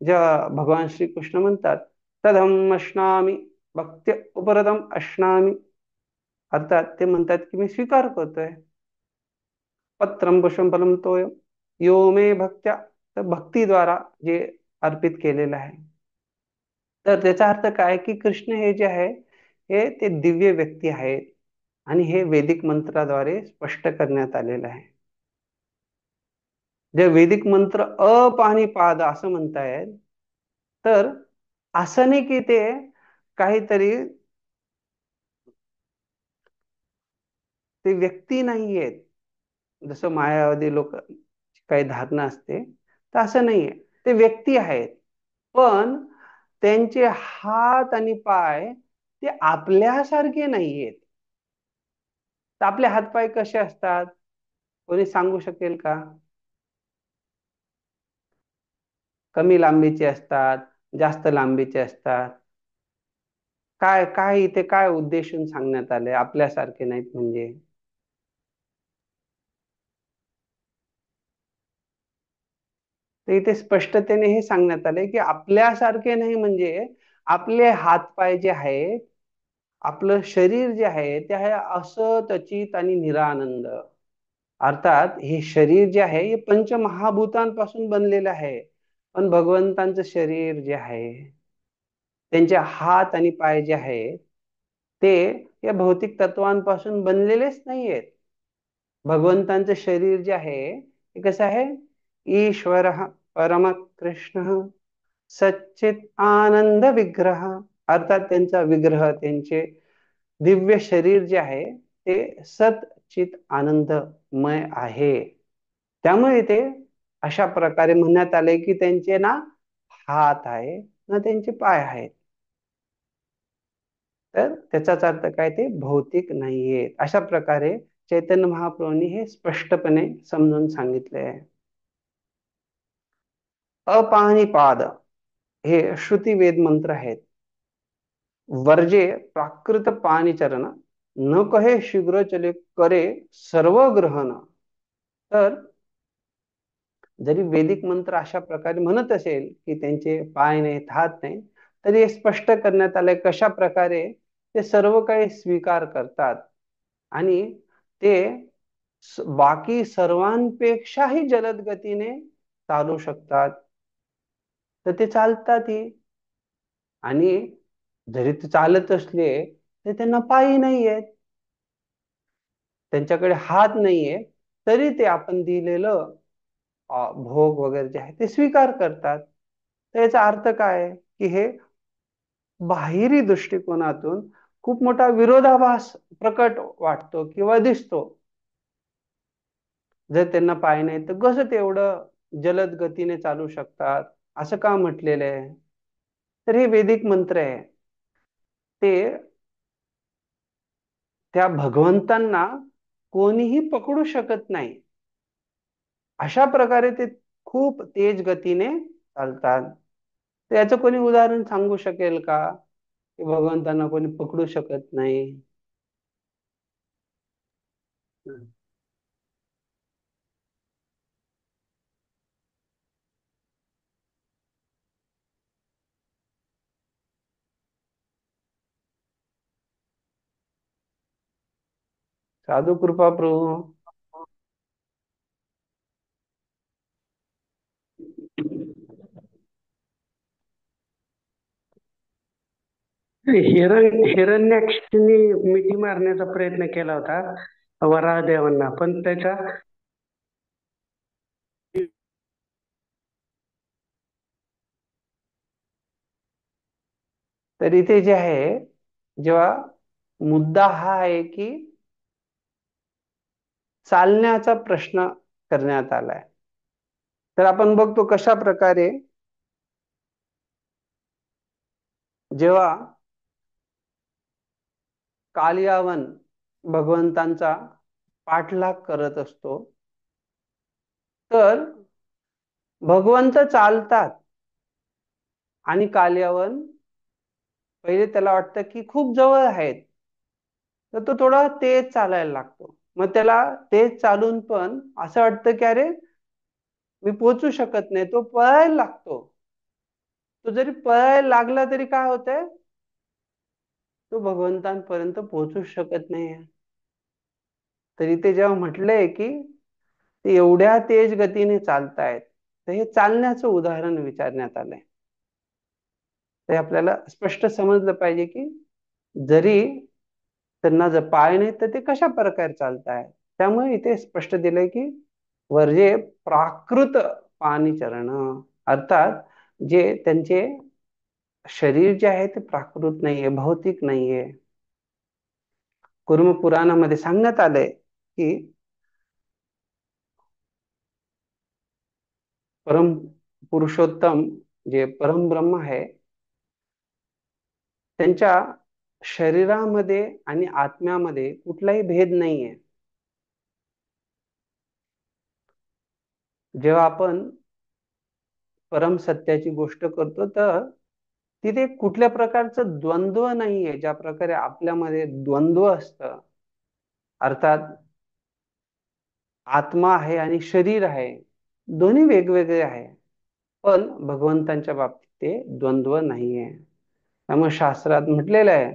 जेव्हा भगवान श्रीकृष्ण म्हणतात तदहम अश्नामी भक्त्य उपरतम अश्नामी, अर्थात ते म्हणतात की मी स्वीकार करतोय. पत्रम पुष्पम फलम तोय यो मे भक्त्या, तर भक्तीद्वारा जे अर्पित केलेलं आहे. तर त्याचा अर्थ काय की कृष्ण हे जे आहे हे ते दिव्य व्यक्ती आहेत आणि हे वैदिक मंत्राद्वारे स्पष्ट करण्यात आलेलं आहे. जे वैदिक मंत्र अपानिपाद असं म्हणतायत, तर असं नाही की ते काहीतरी ते व्यक्ती नाहीयेत, जसं मायावादी लोक काही धारणा असते, तर असं नाहीये. ते व्यक्ती आहेत पण त्यांचे हात आणि पाय ते आपल्यासारखे नाहीयेत. तर आपले हातपाय कसे असतात कोणी सांगू शकेल का? कमी लांबीचे असतात, जास्त लांबीचे असतात. काय काय इथे काय उद्देशून सांगण्यात आले आपल्यासारखे नाहीत म्हणजे? तर इथे स्पष्टतेने हे सांगण्यात आले की आपल्यासारखे नाही म्हणजे आपले हातपाय जे आहेत, आपलं शरीर जे आहे ते आहे असत चित आणि निरानंद. अर्थात हे शरीर जे आहे हे पंचमहाभूतांपासून बनलेलं आहे, पण भगवंतांचं शरीर जे आहे, त्यांचे हात आणि पाय जे आहेत ते या भौतिक तत्वांपासून बनलेलेच नाहीयेत. भगवंतांचं शरीर जे आहे ते कसं आहे, ईश्वर परम कृष्ण सच्चित आनंद विग्रह, अर्थात त्यांचा विग्रह, त्यांचे दिव्य शरीर जे आहे ते सच्चित आनंदमय आहे. त्यामुळे ते अशा प्रकारे म्हणण्यात आले की त्यांचे ना हात आहे ना त्यांचे पाय आहेत. तर त्याचाच अर्थ काय, ते भौतिक नाहीये. अशा प्रकारे चैतन्य महाप्रभूंनी हे स्पष्टपणे समजून सांगितले आहे. अपानिपाद हे श्रुती वेद मंत्र आहेत. वर्जे प्राकृत पाणीचरण न कहे शीघ्र चले करे सर्व ग्रहण. तर जरी वैदिक मंत्र अशा प्रकारे म्हणत असेल की त्यांचे पाय नाहीत, हात नाही, तरी हे स्पष्ट करण्यात आलंय कशा प्रकारे ते सर्व काही स्वीकार करतात आणि ते बाकी सर्वांपेक्षाही जलद गतीने चालू शकतात. तर ते चालतातही, आणि जरी ते चालत असले तर त्यांना पायी नाहीयेत, त्यांच्याकडे हात नाहीये, तरी ते आपण दिलेलं भोग वगैरे जे आहे ते स्वीकार करतात. तर याचा अर्थ काय आहे की हे बाहेरी दृष्टिकोनातून खूप मोठा विरोधाभास प्रकट वाटतो किंवा दिसतो. जर त्यांना पाय नाही तर कसं ते एवढं जलद गतीने चालू शकतात, असं का म्हटलेलं आहे? तर हे वैदिक मंत्र आहे. ते त्या भगवंतांना कोणीही पकडू शकत नाही, अशा प्रकारे ते खूप तेज गतीने चालतात. तर याचं कोणी उदाहरण सांगू शकेल का, की भगवंतांना कोणी पकडू शकत नाही? साधू कृपा प्रभू. हिरण्याक्षने मिठी मारण्याचा प्रयत्न केला होता वराहदेवांना, पण त्याच्या तर इथे जे आहे, जेव्हा मुद्दा हा आहे की चालण्याचा प्रश्न करण्यात आलाय, तर आपण बघतो कशा प्रकारे जेव्हा कालियावन भगवंतांचा पाठलाग करत असतो, तर भगवंत चालतात आणि कालियावन पहिले त्याला वाटतं की खूप जवळ आहेत, तर तो थोडा तेज चालायला लागतो. मग त्याला तेज चालून पण असं वाटतं की अरे मी पोहोचू शकत नाही, तो पळायला लागतो. तो जरी पळायला लागला तरी काय होतंय, तो भगवंतांपर्यंत पोहोचू शकत नाही. तरी ते जेव्हा म्हटलंय की ते एवढ्या तेज गतीने चालतायत, तर हे चालण्याचं उदाहरण विचारण्यात आलंय. ते आपल्याला स्पष्ट समजलं पाहिजे की जरी त्यांना जर पाय नाही तर ते कशा प्रकारे चालताय. त्यामुळे इथे स्पष्ट दिलंय की वर्जे प्राकृत पाणीचरण, अर्थात जे त्यांचे शरीर जे आहे ते प्राकृत नाहीये, भौतिक नाहीये. कुर्म पुराणामध्ये सांगण्यात आलंय की परम पुरुषोत्तम जे परम ब्रह्म आहे, त्यांच्या शरीरामध्ये आणि आत्म्यामध्ये कुठलाही भेद नाहीये. जेव्हा आपण परम सत्याची गोष्ट करतो, तर तिथे कुठल्या प्रकारचं द्वंद्व नाहीये. ज्या प्रकारे आपल्यामध्ये द्वंद्व असतं, अर्थात आत्मा आहे आणि शरीर आहे, दोन्ही वेगवेगळे आहे, पण भगवंतांच्या बाबतीत ते द्वंद्व नाहीये. त्यामुळे शास्त्रात म्हटलेलं आहे,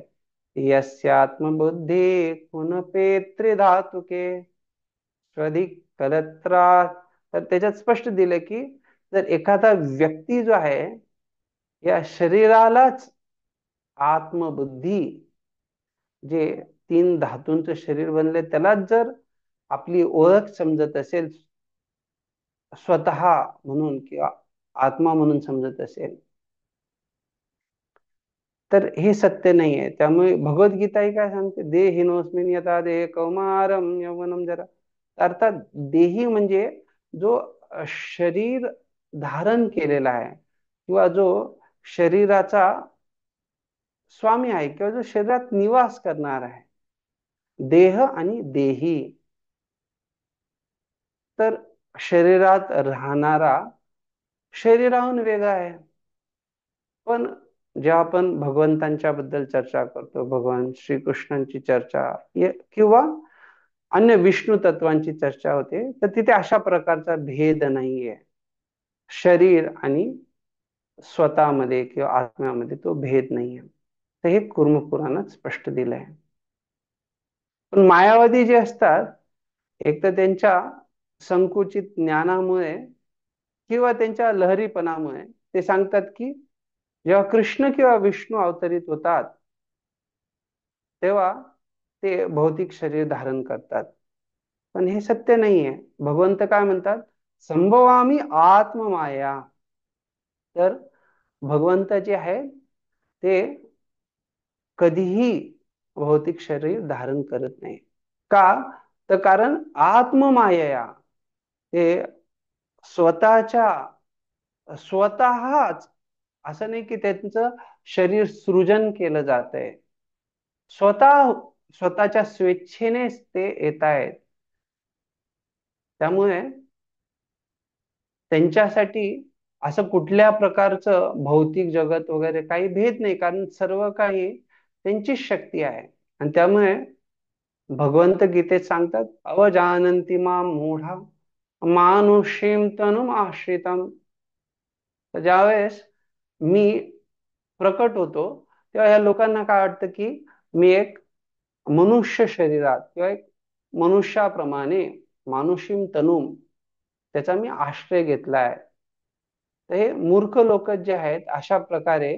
यस्यात्मबुद्धी कुणपेत्री धातुके स्वधिक कलत्रा. तर त्याच्यात स्पष्ट दिलं की जर एखादा व्यक्ती जो आहे, या शरीरालाच आत्मबुद्धी, जे तीन धातूंचं शरीर बनले त्यालाच जर आपली ओळख समजत असेल स्वतः म्हणून किंवा आत्मा म्हणून समजत असेल, तर हे सत्य नाही आहे. त्यामुळे भगवद्गीता ही काय सांगते, देहिनोस्मिन यथा देह कौमारम यौवनम जरा. अर्थात देही म्हणजे जो शरीर धारण केलेला आहे किंवा जो शरीराचा स्वामी आहे किंवा जो शरीरात निवास करणार आहे, देह आणि देही. तर शरीरात राहणारा शरीराहून वेगळा आहे. पण जेव्हा आपण भगवंतांच्या बद्दल चर्चा करतो, भगवान श्रीकृष्णांची चर्चा किंवा अन्य विष्णू तत्वांची चर्चा होते, तर तिथे अशा प्रकारचा भेद नाहीये. शरीर आणि स्वतःमध्ये किंवा आत्म्यामध्ये तो भेद नाहीये. तर हे कुर्म पुराणात स्पष्ट दिलंय. पण मायावादी जे असतात, एक तर त्यांच्या संकुचित ज्ञानामुळे किंवा त्यांच्या लहरीपणामुळे ते सांगतात की जेव्हा कृष्ण किंवा विष्णू अवतरित होतात, तेव्हा ते भौतिक शरीर धारण करतात. पण हे सत्य नाहीये. भगवंत काय म्हणतात, संभवामी आत्ममाया. तर भगवंत जे आहे ते कधीही भौतिक शरीर धारण करत नाही. का? तर कारण आत्ममायया ते स्वतःच्या स्वतःच, असं नाही की त्यांचं शरीर सृजन केलं जात आहे, स्वतः स्वतःच्या स्वेच्छेनेच ते येत आहेत. त्यामुळे त्यांच्यासाठी असं कुठल्या प्रकारचं भौतिक जगत वगैरे काही भेद नाही, कारण सर्व काही त्यांचीच शक्ती आहे. आणि त्यामुळे भगवंत गीतेत सांगतात, अवजानन्ति मां मूढा मानुषीं तनुम आश्रितम. तर ज्यावेळेस मी प्रकट होतो तेव्हा या लोकांना काय वाटतं की मी एक मनुष्य शरीरात किंवा एक मनुष्याप्रमाणे मानुषीम तनुम त्याचा मी आश्रय घेतलाय. तर हे मूर्ख लोक जे आहेत अशा प्रकारे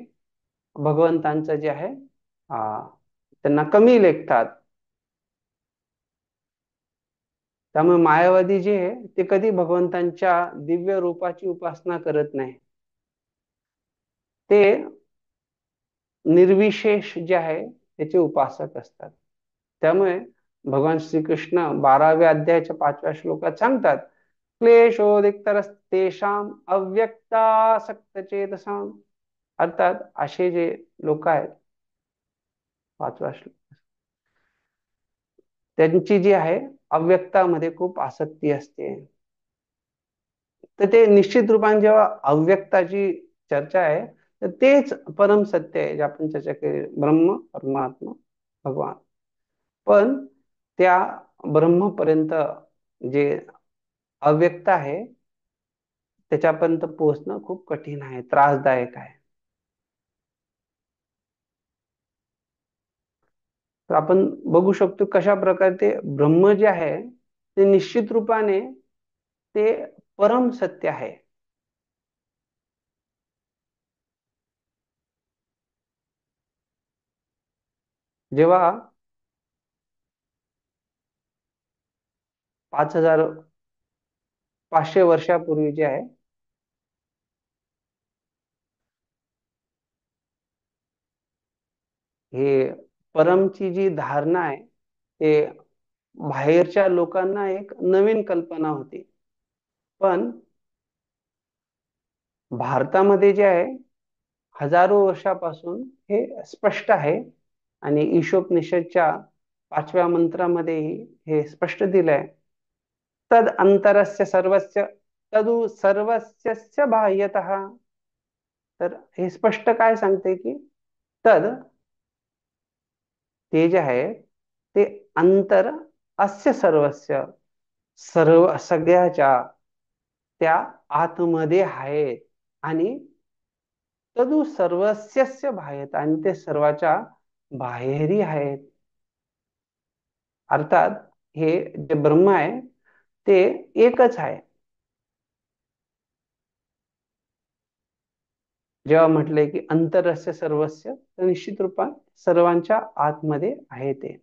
भगवंतांचं जे आहे त्यांना कमी लेखतात. त्यामुळे मायावादी जे आहे ते कधी भगवंतांच्या दिव्य रूपाची उपासना करत नाही. ते निर्विशेष जे आहे त्याचे उपासक असतात. त्यामुळे भगवान श्रीकृष्ण 12व्या अध्यायाच्या 5व्या श्लोकात सांगतात, क्लेशोदिक्तरस्तेषां अव्यक्तासक्त चेतसाम. अर्थात असे जे लोक आहेत, 5वा श्लोक, त्यांची जी आहे अव्यक्तामध्ये खूप आसक्ती असते. तर ते निश्चित रूपाने जेव्हा अव्यक्ताची चर्चा आहे तर तेच परम सत्य आहे जे आपण चर्चा केली, ब्रह्म, परमात्मा, भगवान. पण त्या ब्रह्मपर्यंत जे अव्यक्त आहे त्याच्यापर्यंत पोहोचणं खूप कठीण आहे, त्रासदायक आहे. तर आपण बघू शकतो कशा प्रकारे ते ब्रह्म जे आहे ते निश्चित रूपाने ते परम सत्य आहे. जेव्हा 5500 वर्षापूर्वी जे आहे हे परमची जी धारणा आहे ते बाहेरच्या लोकांना एक नवीन कल्पना होती. पण भारतामध्ये जे आहे हजारो वर्षापासून हे स्पष्ट आहे. आणि ईशोपनिषदच्या 5व्या मंत्रामध्येही हे स्पष्ट दिलंय, तद अंतरस्य सर्वस्य तदु सर्वस्य बाह्यतः. तर हे स्पष्ट काय सांगते की तद ते जे आहे ते अंतर अस्य सर्वस्य सर्व सगळ्याच्या त्या आतमध्ये आहेत आणि तदु सर्वस्य बाह्यत आणि ते सर्वाच्या बाहेरही आहेत. अर्थात हे जे ब्रह्म आहे ते एकच आहे. जेव्हा म्हटलंय की अंतरस्य सर्वस्य, तर निश्चित रूपात सर्वांच्या आतमध्ये आहे ते.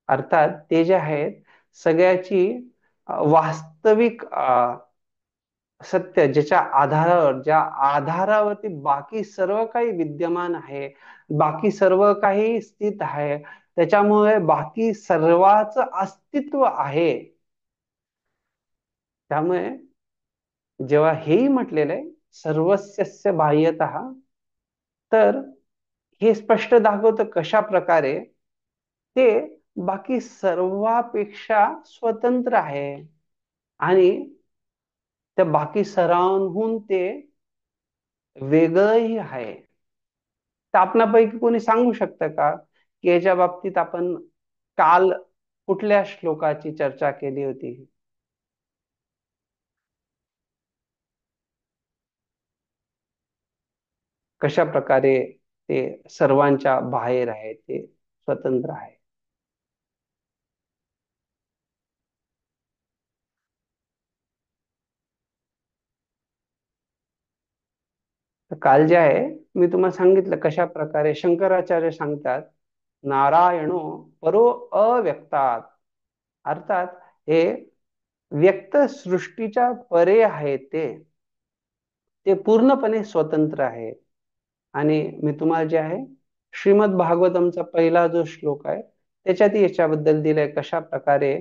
अर्थात ते जे आहेत सगळ्याची वास्तविक सत्य ज्याच्या आधारावर, ज्या आधारावरती बाकी सर्व काही विद्यमान आहे, बाकी सर्व काही स्थित आहे, त्याच्यामुळे बाकी सर्वांचं अस्तित्व आहे. त्यामुळे जेव्हा हेही म्हटलेलं आहे सर्वस्य बाह्यतः, तर हे स्पष्ट दाखवतं कशा प्रकारे ते बाकी सर्वापेक्षा स्वतंत्र आहे आणि त्या बाकी सर्वांहून ते वेगळंही आहे. तर आपणापैकी कोणी सांगू शकतं का की याच्या बाबतीत आपण काल कुठल्या श्लोकाची चर्चा केली होती? कशा प्रकारे ते सर्वांच्या बाहेर आहे, ते स्वतंत्र आहे? तर काल जे आहे मी तुम्हाला सांगितलं कशा प्रकारे शंकराचार्य सांगतात, नारायणो परो अव्यक्तात्. अर्थात हे व्यक्त सृष्टीच्या परे आहे, ते पूर्णपणे स्वतंत्र आहे. आणि मी तुम्हाला जे आहे श्रीमद भागवतमचा पहिला जो श्लोक आहे त्याच्यात याच्याबद्दल दिलंय कशा प्रकारे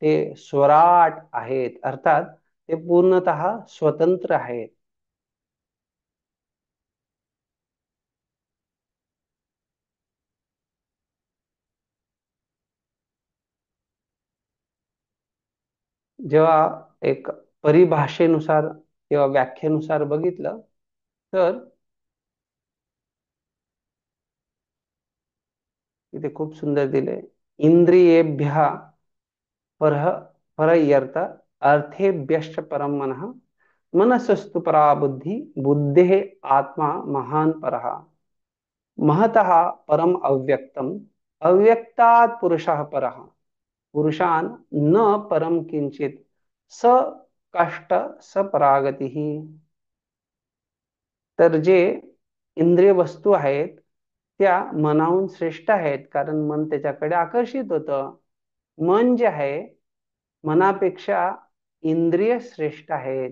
ते स्वराट आहेत, अर्थात ते पूर्णतः स्वतंत्र आहेत. जेव्हा एक परिभाषेनुसार किंवा व्याख्येनुसार बघितलं तर इथे खूप सुंदर दिले, इंद्रियेभ्य परः परयर्थ अर्थेभ्यश्च परम मनः मनसस्तु परा बुद्धि बुद्धेः आत्मा महान परः महतः परम अव्यक्तम अव्यक्तात् पुरुषः परः पुरुषान न परम किंचित स कष्ट स परागती. तर जे इंद्रिय वस्तू आहेत त्या मनाहून श्रेष्ठ आहेत, कारण मन त्याच्याकडे आकर्षित होतं. मन जे आहे मनापेक्षा इंद्रिय श्रेष्ठ आहेत.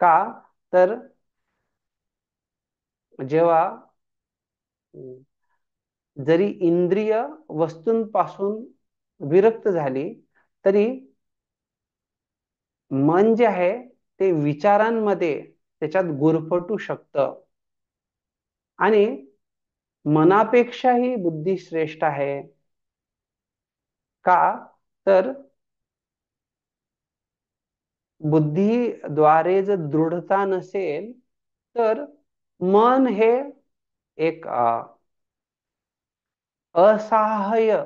का? तर जेव्हा जरी इंद्रिय वस्तूंपासून विरक्त झाली तरी मन जे आहे ते विचारांमध्ये त्याच्यात गुरफटू शकतं आणि मनापेक्षाही बुद्धी श्रेष्ठ आहे. का? तर बुद्धीद्वारे जर दृढता नसेल तर मन हे एक असहाय्य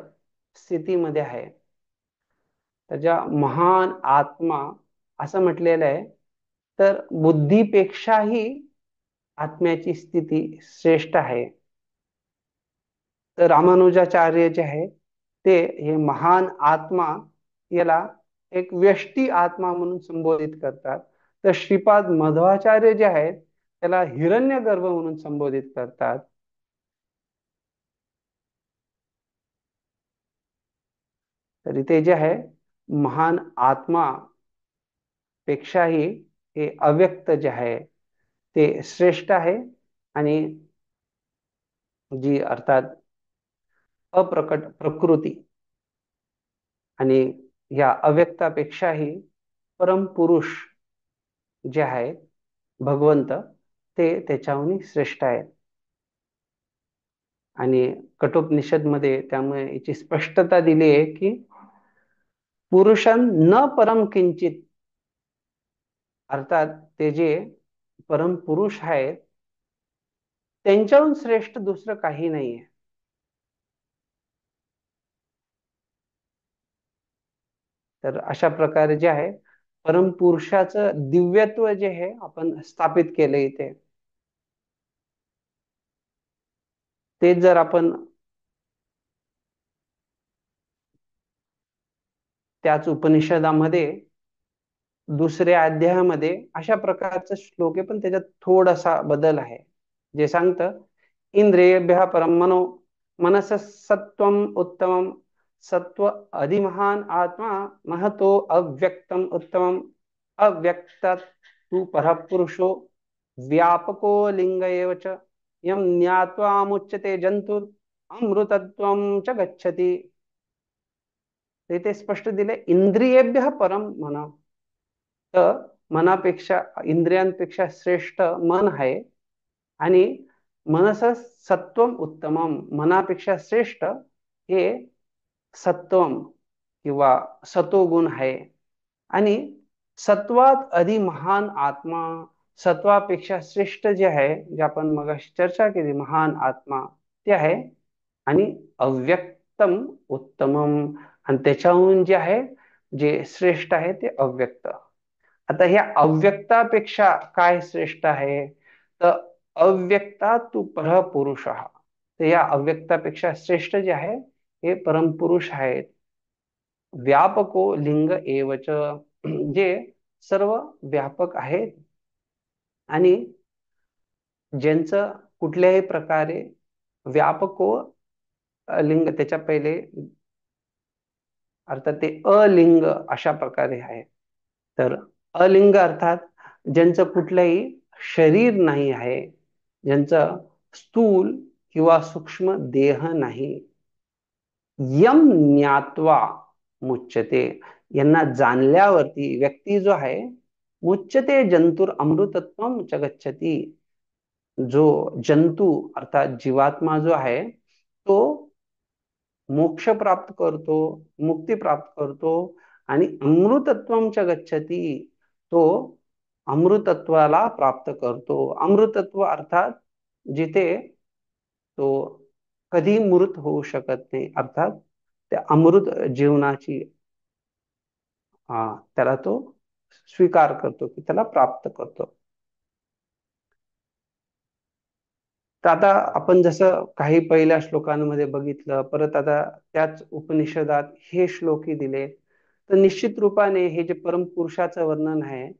स्थितीमध्ये आहे. त्याच्या महान आत्मा असं म्हटलेलं आहे, तर बुद्धीपेक्षाही आत्म्याची स्थिती श्रेष्ठ आहे. तर रामानुजाचार्य जे आहे ते हे महान आत्मा याला एक व्यष्टी आत्मा म्हणून संबोधित करतात. तर श्रीपाद मध्वाचार्य जे आहेत त्याला हिरण्यगर्भ म्हणून संबोधित करतात. तरी ते जे आहे महान आत्मा पेक्षाही हे अव्यक्त जे आहे ते श्रेष्ठ आहे आणि जी अर्थात अप्रकट प्रकृती आणि या अव्यक्तापेक्षाही परमपुरुष जे आहे भगवंत ते त्याच्याहून श्रेष्ठ आहेत. आणि कठोपनिषद मध्ये त्यामुळे याची स्पष्टता दिली आहे की पुरुषां न परम किंचित, अर्थात ते जे परम पुरुष आहेत त्यांच्याहून श्रेष्ठ दुसरं काही नाहीये. तर अशा प्रकारे जे आहे परम पुरुषाचं दिव्यत्व जे आहे आपण स्थापित केलं इथे. ते जर आपण त्याच उपनिषदामध्ये दुसऱ्या अध्यायामध्ये अशा प्रकारचा श्लोक आहे, पण त्याच्यात थोडासा बदल आहे. जे सांगतं इंद्रियेभ्यः परम मनो मनस सत्वम उत्तमम सत्व अधिमहान आत्मा महतो अव्यक्तम उत्तमम अव्यक्तात् तु परः पुरुषो व्यापको लिंग एव च यम ज्ञात्वामुच्यते जंतुर अमृतत्वम च गच्छति. ते स्पष्ट दिले इंद्रियेभ्यः परम मन. तर मनापेक्षा इंद्रियांपेक्षा श्रेष्ठ मन आहे आणि मनस सत्वम उत्तमम, मनापेक्षा श्रेष्ठ हे सत्वम किंवा सतोगुण आहे. आणि सत्वात अधि महान आत्मा, सत्वापेक्षा श्रेष्ठ जे आहे जे आपण मगाशी चर्चा केली महान आत्मा ते आहे. आणि अव्यक्तम उत्तमम, आणि त्याच्याहून जे आहे जे श्रेष्ठ आहे ते अव्यक्त. आता ह्या अव्यक्तापेक्षा काय श्रेष्ठ आहे? तर अव्यक्ता तू परपुरुष. तर या अव्यक्तापेक्षा श्रेष्ठ जे आहे हे परमपुरुष आहेत. व्यापको लिंग एवच, जे सर्व व्यापक आहेत आणि ज्यांचं कुठल्याही प्रकारे व्यापको लिंग त्याच्या पहिले अर्थात ते अलिंग अशा प्रकारे आहे. तर अलिंग अर्थात ज्यांचं कुठलंही शरीर नाही आहे, ज्यांचं स्थूल किंवा सूक्ष्म देह नाही. यम ज्ञात्वा मुच्यते, यांना जाणल्यावरती व्यक्ती जो आहे, मुच्यते जंतुर अमृतत्वम च गच्छति, जो जंतू अर्थात जीवात्मा जो आहे तो मोक्ष प्राप्त करतो, मुक्ती प्राप्त करतो आणि अमृतत्वम च गच्छति, तो अमृतत्वाला प्राप्त करतो. अमृतत्व अर्थात जिथे तो कधी मृत होऊ शकत नाही, अर्थात त्या अमृत जीवनाची त्याला तो स्वीकार करतो की त्याला प्राप्त करतो. तर आता आपण जसं काही पहिल्या श्लोकांमध्ये बघितलं, परत आता त्याच उपनिषदात हे श्लोकी दिले, तर निश्चित रूपाने हे जे परमपुरुषाचं वर्णन आहे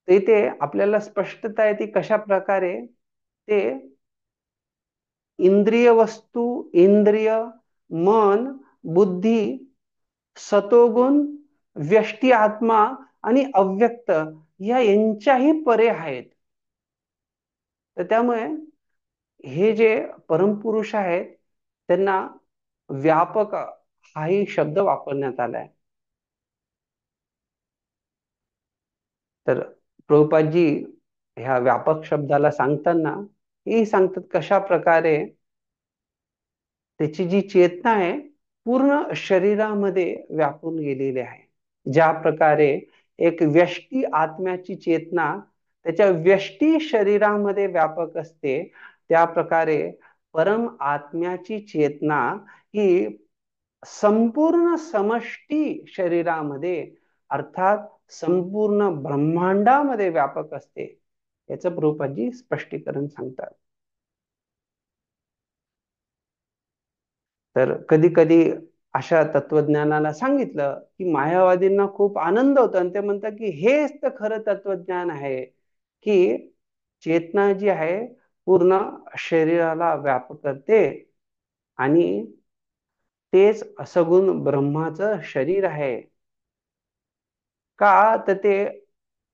ते इथे आपल्याला स्पष्टता येते कशा प्रकारे ते इंद्रिय वस्तू, इंद्रिय, मन, बुद्धी, सतोगुण, व्यष्टी आत्मा आणि अव्यक्त या यांच्याही परे आहेत. तर त्यामुळे हे जे परमपुरुष आहेत त्यांना व्यापक हाही शब्द वापरण्यात आलाय. तर प्रभुपादजी ह्या व्यापक शब्दाला सांगताना हे सांगतात कशा प्रकारे त्याची जी चेतना आहे पूर्ण शरीरामध्ये व्यापून गेलेली आहे. ज्या प्रकारे एक व्यष्टी आत्म्याची चेतना त्याच्या व्यष्टी शरीरामध्ये व्यापक असते, त्या प्रकारे परम आत्म्याची चेतना ही संपूर्ण समष्टी शरीरामध्ये अर्थात संपूर्ण ब्रह्मांडामध्ये व्यापक असते, याचं प्रभुपादजी स्पष्टीकरण सांगतात. तर कधी कधी अशा तत्वज्ञानाला सांगितलं की मायावादींना खूप आनंद होतो आणि ते म्हणतात की हेच तर खरं तत्वज्ञान आहे की चेतना जी आहे पूर्ण शरीराला व्यापक करते आणि तेच असगुण ब्रह्माचं शरीर आहे. का तर ते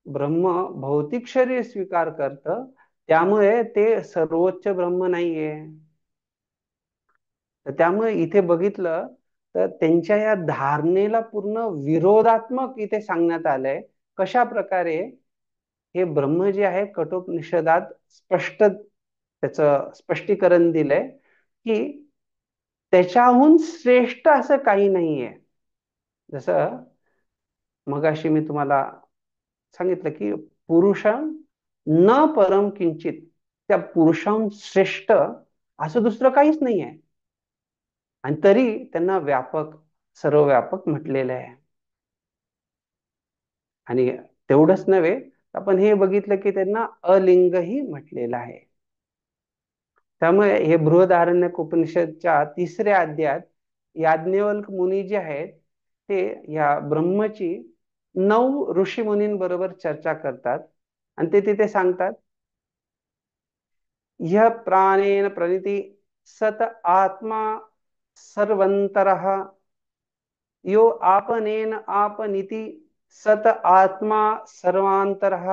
ब्रह्म भौतिक शरीर स्वीकार करतं, त्यामुळे ते सर्वोच्च ब्रह्म नाहीये. तर त्यामुळे इथे बघितलं तर त्यांच्या या धारणेला पूर्ण विरोधात्मक इथे सांगण्यात आलंय. कशा प्रकारे हे ब्रह्म जे आहे कठोपनिषदात स्पष्ट त्याचं स्पष्टीकरण दिलंय की त्याच्याहून श्रेष्ठ असं काही नाहीये. जसं मगाशी मी तुम्हाला सांगितलं की पुरुषं न परम किंचित, त्या पुरुषाहून श्रेष्ठ असं दुसरं काहीच नाहीये आणि तरी त्यांना व्यापक, सर्वव्यापक म्हटलेलं आहे. आणि तेवढंच नव्हे, आपण हे बघितलं की त्यांना अलिंगही म्हटलेलं आहे. त्यामुळे हे बृहदारण्यक उपनिषदच्या 3ऱ्या अध्यायात याज्ञवल्क मुनी जे आहेत ते या ब्रह्मची 9 ऋषी मुनींबरोबर चर्चा करतात आणि ते तिथे सांगतात ह्य प्राणेन प्रणिती सत आत्मा सर्वंतरः यो आपनेन आपनिति सत आत्मा सर्वांतरः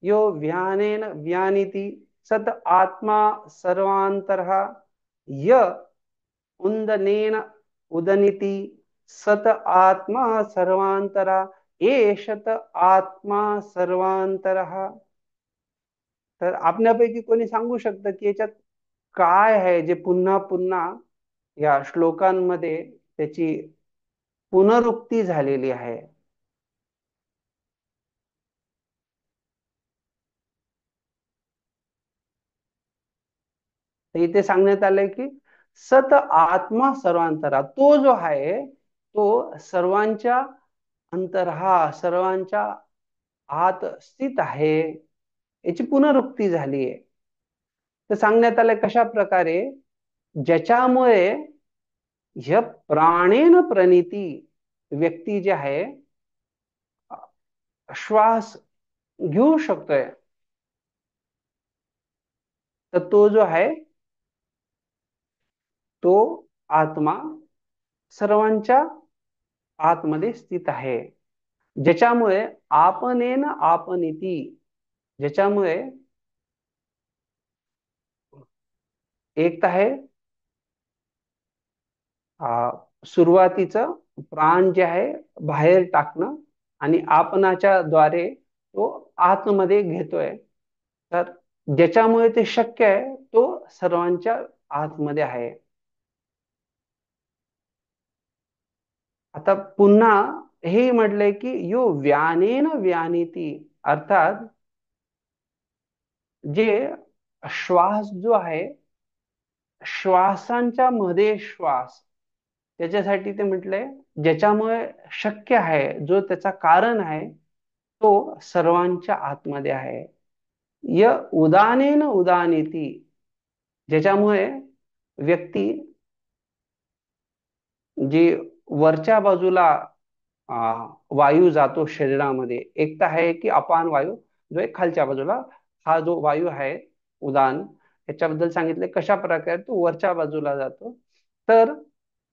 यो व्यानेन व्यानिति सत आत्मा सर्वांतरः य उदनेन उदनिति सत आत्मा सर्वांतरा एषत आत्मा सर्वांतरः. तर आपल्यापैकी कोणी सांगू शकतं की याच्यात काय आहे जे पुन्हा पुन्हा या श्लोकांमध्ये त्याची पुनरुक्ती झालेली आहे? तर इथे सांगण्यात आलंय की सत आत्मा सर्वांतरा, तो जो आहे तो सर्वांच्या अंतरहा, सर्वांच्या आत स्थित आहे, याची पुनरुक्ती झाली आहे. तर सांगण्यात आलंय कशा प्रकारे, ज्याच्यामुळे ह्य प्राणेन प्रणिती, व्यक्ती जे आहे श्वास घेऊ शकतोय, तर तो जो आहे तो आत्मा सर्वांच्या आतमध्ये स्थित आहे. ज्याच्यामुळे आपनेन आपनिती, ज्याच्यामुळे एक तर आहे सुरुवातीचं प्राण जे आहे बाहेर टाकणं आणि आपणाच्या द्वारे तो आतमध्ये घेतोय. तर ज्याच्यामुळे ते शक्य आहे तो सर्वांच्या आतमध्ये आहे. आता पुन्हा हे म्हटलंय की यो व्यानेन व्यानिती, अर्थात जे श्वास जो आहे, श्वासांच्या मध्ये श्वास, त्याच्यासाठी ते म्हटलंय ज्याच्यामुळे शक्य आहे, जो त्याचा कारण आहे तो सर्वांच्या आतमध्ये आहे. य उदानेन उदानीती, ज्याच्यामुळे व्यक्ती जी वरच्या बाजूला वायू जातो शरीरामध्ये, एक तर आहे की अपान वायू, जो एक खालच्या बाजूला, हा जो वायू आहे उदान, याच्याबद्दल सांगितले कशा प्रकारे तो वरच्या बाजूला जातो. तर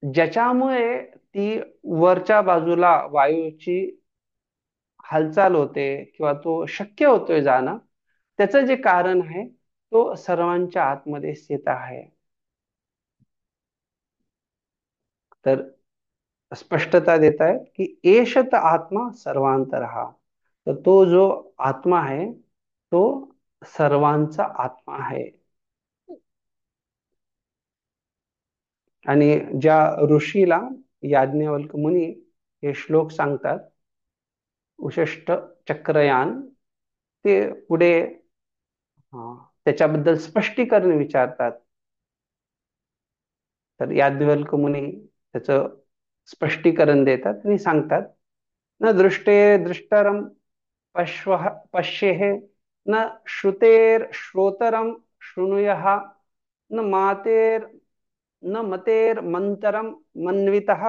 ज्याच्यामुळे ती वरच्या बाजूला वायूची हालचाल होते किंवा तो शक्य होतोय जाणं, त्याचं जे कारण आहे तो सर्वांच्या आतमध्ये स्थित आहे. तर स्पष्टता देत आहेत की एषत आत्मा सर्वांतरहा, तर तो जो आत्मा आहे तो सर्वांचा आत्मा आहे. आणि ज्या ऋषीला याज्ञवल्क मुनी हे श्लोक सांगतात, उशिष्ट चक्रयान, ते पुढे त्याच्याबद्दल स्पष्टीकरण विचारतात. तर याज्ञवल्क मुनी त्याचं स्पष्टीकरण देतात आणि सांगतात, न दृष्टे दृष्टरम पश्येह, न श्रुतेर श्रोतरम शृणुयः, न मातेर न मतेर मंतरम मन्वितः,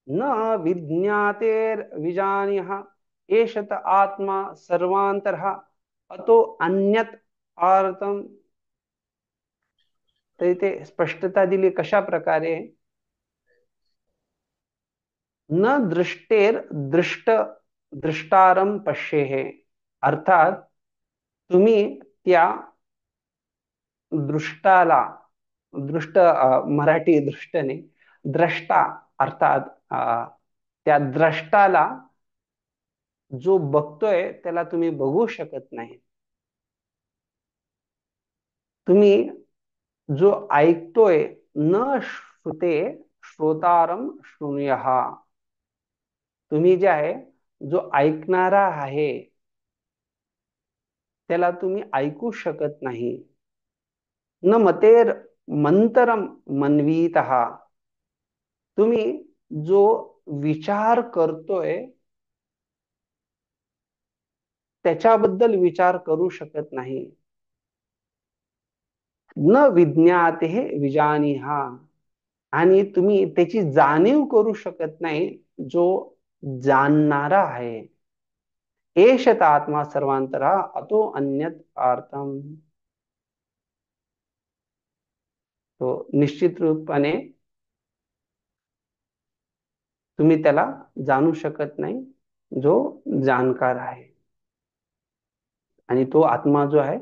न विज्ञातेर विजानीयः, एषत आत्मा सर्वांतरः अतो अन्यत् आर्तम. तर इथे स्पष्टता दिली कशा प्रकारे, न दृष्टेर दृष्ट दृष्टारम पश्येह, अर्थात तुम्ही त्या दृष्टाला, दृष्ट मराठी दृष्टने, द्रष्टा अर्थात त्या द्रष्टाला जो बघतोय त्याला तुम्ही बघू शकत नाही. तुम्ही जो ऐकतोय, न श्रुते श्रोतारम शृणुयः, तुम्ही जे आहे जो ऐकणारा आहे त्याला तुम्ही ऐकू शकत नाही. न मतेर मंतरम मन्वीतः, तुम्ही जो विचार करतोय त्याच्याबद्दल विचार करू शकत नाही. न विज्ञाते विजानीहा, आणि तुम्ही त्याची जाणीव करू शकत नाही जो जाणणारा आहे. एषत आत्मा सर्वांतरा अतो अन्यत आर्तम, तो निश्चित रूपाने तुम्ही त्याला जाणू शकत नाही जो जाणकार आहे. आणि तो आत्मा जो आहे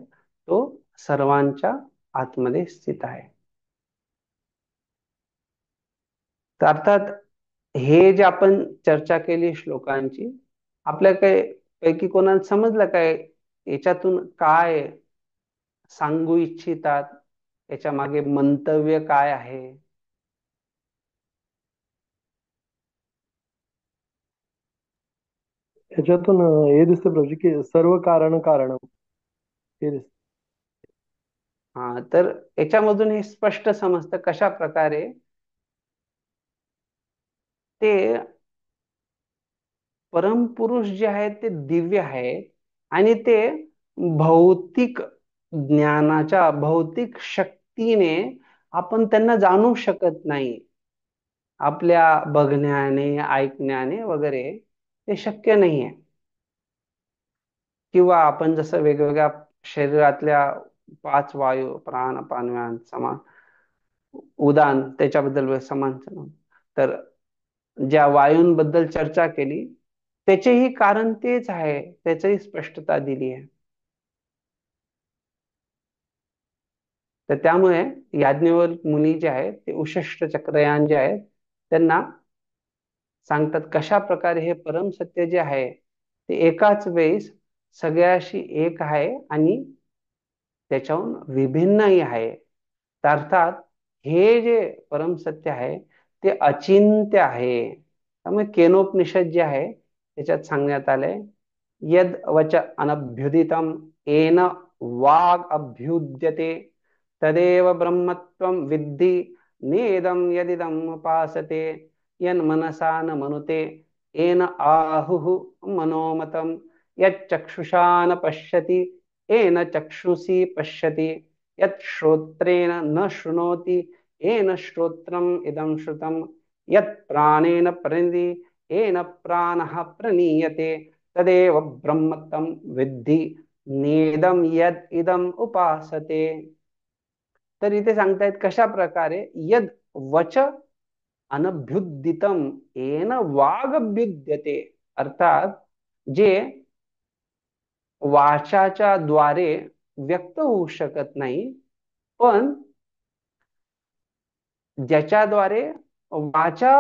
तो सर्वांच्या आतमध्ये स्थित आहे. तर अर्थात हे जे आपण चर्चा केली श्लोकांची, आपल्या पैकी कोणाला समजलं काय याच्यातून काय सांगू इच्छितात, याच्या मागे मंतव्य काय आहे? याच्यातून हे दिसतं प्रभूजी की सर्व कारण कारण हे दिसतं. तर याच्यामधून हे स्पष्ट समजतं कशा प्रकारे ते परमपुरुष जे आहेत ते दिव्य आहेत आणि ते भौतिक ज्ञानाच्या, भौतिक शक्तीने आपण त्यांना जाणू शकत नाही. आपल्या बघण्याने, ऐकण्याने वगैरे ते शक्य नाहीये. किंवा आपण जसं वेगवेगळ्या शरीरातल्या 5 वायू, प्राण अपान व्यान समान उदान, त्याच्याबद्दल समान, तर ज्या वायूंबद्दल चर्चा केली त्याचेही कारण तेच आहे, त्याचही स्पष्टता दिली आहे. तर त्यामुळे याज्ञवल्क मुनी जे आहेत ते उशिष्ट चक्रयान जे आहेत त्यांना सांगतात कशा प्रकारे हे परम सत्य जे आहे ते एकाच वेळेस सगळ्याशी एक आहे आणि त्याच्याहून विभिन्नही आहे. तर अर्थात हे जे परम सत्य आहे ते अचिंत्य आहे. त्यामुळे केनोपनिषद जे आहे त्याच्यात सांगण्यात आलंय यद वच अनभ्युदितम येन वाग अभ्युद्यते तदेव ब्रह्मत्वं विद्धि नेदम यदिदम उपासते यन्मनसा न मनुते येन आहुः मनोमतं यच्चक्षुषा न पश्यति येन चक्षुषी पश्यति यत् श्रोत्रेण न शृणोति येन श्रोत्रम् इदं श्रुतं यत् प्राणेन प्रनिधि येन प्राणः प्रनीयते तदेव ब्रह्मत्वं विद्धि नेदम यद इदम उपासते. तर इथे सांगतायत कशा प्रकारे यद वच अनभ्युदितम येन वागभ्युद्यते, अर्थात जे वाचाच्या द्वारे व्यक्त होऊ शकत नाही पण ज्याच्याद्वारे वाचा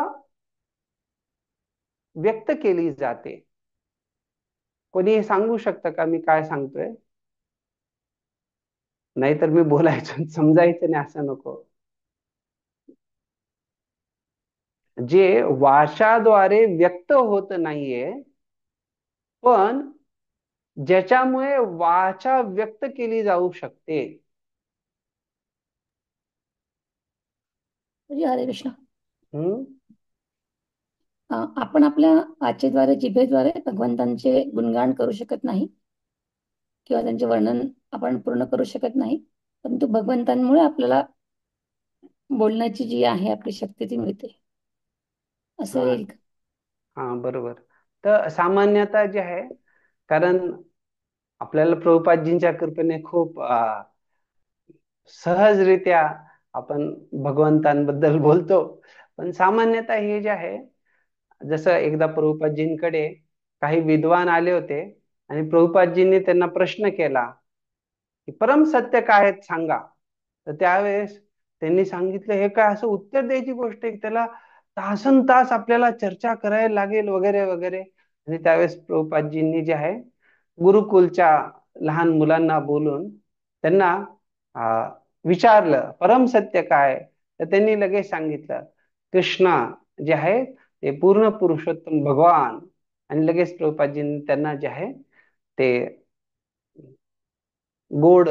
व्यक्त केली जाते. कोणी सांगू शकतं का मी काय सांगतोय? नाहीतर मी बोलायचं समजायचं नाही असं नको. जे वाचाद्वारे व्यक्त होत नाहीये पण ज्याच्यामुळे वाचा व्यक्त केली जाऊ शकते. हरे कृष्ण. हम्म आपण आपल्या वाचेद्वारे जिभेद्वारे भगवंतांचे गुणगान करू शकत नाही किंवा त्यांचे वर्णन आपण पूर्ण करू शकत नाही, परंतु भगवंतांमुळे आपल्याला बोलण्याची जी आहे आपली शक्ती ती मिळते असं हा येईल. हा बरोबर. तर सामान्यतः जे आहे कारण आपल्याला प्रभुपादजींच्या कृपेने खूप सहजरित्या आपण भगवंतांबद्दल बोलतो. पण सामान्यतः हे जे आहे जसं एकदा प्रभुपादजींकडे काही विद्वान आले होते आणि प्रभुपादजींनी त्यांना प्रश्न केला की परम सत्य काय आहेत सांगा. तर त्यावेळेस त्यांनी सांगितलं हे काय असं उत्तर द्यायची गोष्ट आहे, त्याला तासन तास आपल्याला चर्चा करायला लागेल वगैरे वगैरे. आणि त्यावेळेस प्रभुपादजींनी जे आहे गुरुकुलच्या लहान मुलांना बोलून त्यांना विचारलं परम सत्य काय. तर त्यांनी लगेच सांगितलं कृष्ण जे आहे ते पूर्ण पुरुषोत्तम भगवान. आणि लगेच प्रभुपादजींनी त्यांना जे आहे ते गोड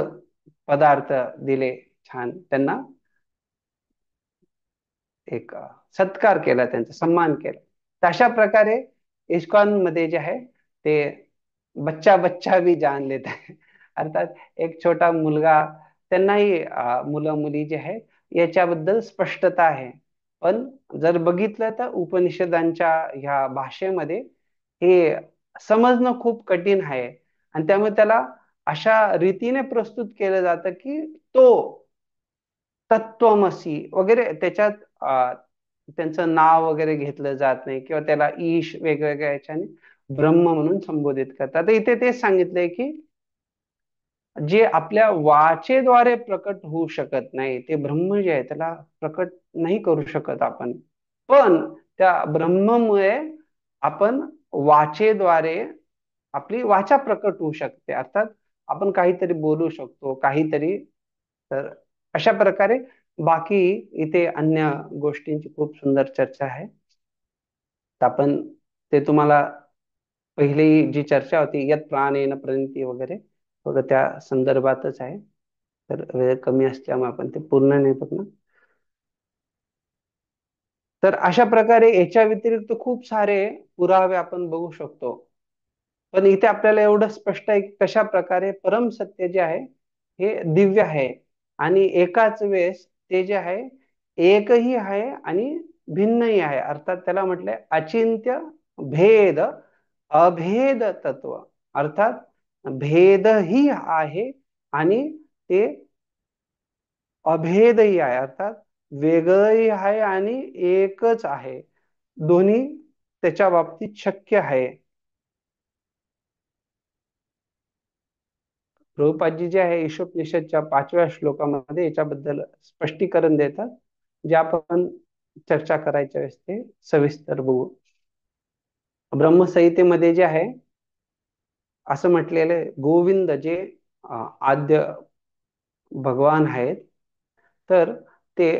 पदार्थ दिले. छान त्यांना एक सत्कार केला, त्यांचा सन्मान केला. तर अशा प्रकारे इस्कॉन मध्ये जे आहे ते बच्चा बच्चा भी जान लेता है. अर्थात एक छोटा मुलगा त्यांनाही मुलं मुली जे आहेत याच्याबद्दल स्पष्टता आहे. पण जर बघितलं तर उपनिषदांच्या ह्या भाषेमध्ये हे समजणं खूप कठीण आहे आणि त्यामुळे त्याला अशा रीतीने प्रस्तुत केलं जातं की तो तत्वमसी वगैरे त्याच्यात त्यांचं नाव वगैरे घेतलं जात नाही किंवा त्याला ईश वेगवेगळ्या याच्याने ब्रह्म म्हणून संबोधित करतात. इथे तेच सांगितलंय की जे आपल्या वाचेद्वारे प्रकट होऊ शकत नाही ते ब्रह्म जे आहे त्याला प्रकट नाही करू शकत आपण, पण त्या ब्रह्ममुळे आपण वाचेद्वारे आपली वाचा प्रकट होऊ शकते. अर्थात आपण काहीतरी बोलू शकतो काहीतरी. तर अशा प्रकारे बाकी इथे अन्य गोष्टींची खूप सुंदर चर्चा आहे. तर आपण ते तुम्हाला पहिली जी चर्चा होती यत प्राणेन प्रणिती वगैरे थोडं त्या संदर्भातच आहे. तर वेळ कमी असल्यामुळे आपण ते पूर्ण नाही बघणार. तर अशा प्रकारे याच्या व्यतिरिक्त खूप सारे पुरावे आपण बघू शकतो. पण इथे आपल्याला एवढं स्पष्ट आहे की कशा प्रकारे परम सत्य जे आहे हे दिव्य आहे आणि एकाच वेळेस ते जे आहे एकही आहे आणि भिन्नही आहे. अर्थात त्याला म्हटलंय अचिंत्य भेद अभेद तत्व. अर्थात भेदही आहे आणि ते अभेदही आहे. अर्थात वेगळंही आहे आणि एकच आहे. दोन्ही त्याच्या बाबतीत शक्य आहे. प्रभुपादजी जे आहे ईशोपनिषदच्या 5व्या श्लोकामध्ये याच्याबद्दल स्पष्टीकरण देतात, जे आपण चर्चा करायच्या वेळेस ते सविस्तर बघू. ब्रह्मसंहितेमध्ये जे आहे असं म्हटलेलं आहे, गोविंद जे आद्य भगवान आहेत, तर ते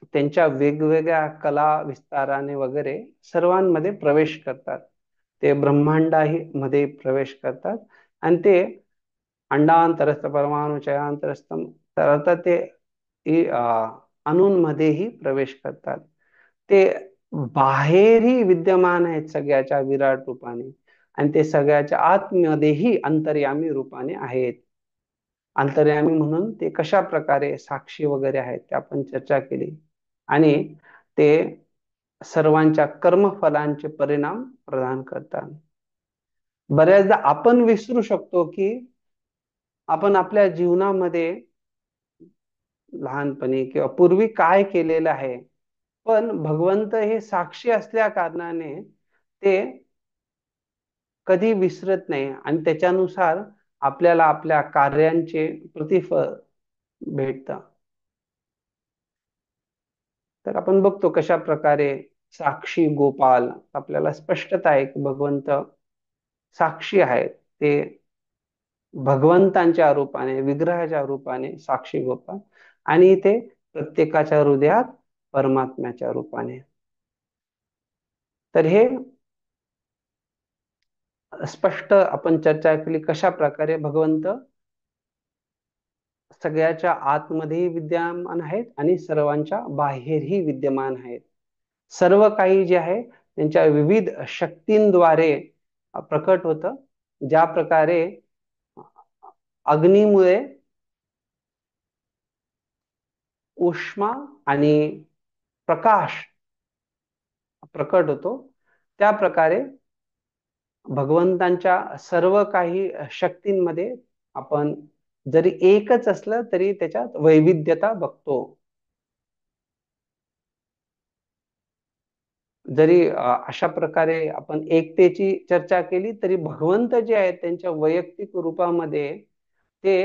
त्यांच्या वेगवेगळ्या कला विस्ताराने वगैरे सर्वांमध्ये प्रवेश करतात. ते ब्रह्मांडाही मध्ये प्रवेश करतात आणि ते अंडांतरस्थ परमाणुचयांतरस्थम, तर आता ते अणूंमध्येही प्रवेश करतात. ते बाहेरही विद्यमान आहेत सगळ्याच्या विराट रूपाने, आणि ते सगळ्याच्या आतमध्येही अंतर्यामी रूपाने आहेत. अंतर्यामी म्हणून ते कशा प्रकारे साक्षी वगैरे आहेत ते आपण चर्चा केली. आणि ते सर्वांच्या कर्मफलांचे परिणाम प्रदान करतात. बऱ्याचदा आपण विसरू शकतो की आपण आपल्या जीवनामध्ये लहानपणी किंवा पूर्वी काय केलेलं आहे, पण भगवंत हे साक्षी असल्या कारणाने ते कधी विसरत नाही आणि त्याच्यानुसार आपल्याला आपल्या कार्यांचे प्रतिफळ भेटतं. तर आपण बघतो कशा प्रकारे साक्षी गोपाल, आपल्याला स्पष्टता आहे की भगवंत साक्षी आहेत. ते भगवंतांच्या रूपाने, विग्रहाच्या रूपाने साक्षी गोपाल, आणि ते प्रत्येकाच्या हृदयात परमात्म्याच्या रूपाने. तर हे स्पष्ट आपण चर्चा केली कशा प्रकारे भगवंत सगळ्याच्या आतमध्येही विद्यमान आहेत आणि सर्वांच्या बाहेरही विद्यमान आहेत. सर्व काही जे आहे त्यांच्या विविध शक्तींद्वारे प्रकट होतं. ज्या प्रकारे अग्नीमुळे उष्मा आणि प्रकाश प्रकट होतो, त्या प्रकारे भगवंतांच्या सर्व काही शक्तींमध्ये आपण जरी एकच असलं तरी त्याच्यात वैविध्यता बघतो. जरी अशा प्रकारे आपण एकतेची चर्चा केली तरी भगवंत जे आहेत त्यांच्या वैयक्तिक रूपामध्ये ते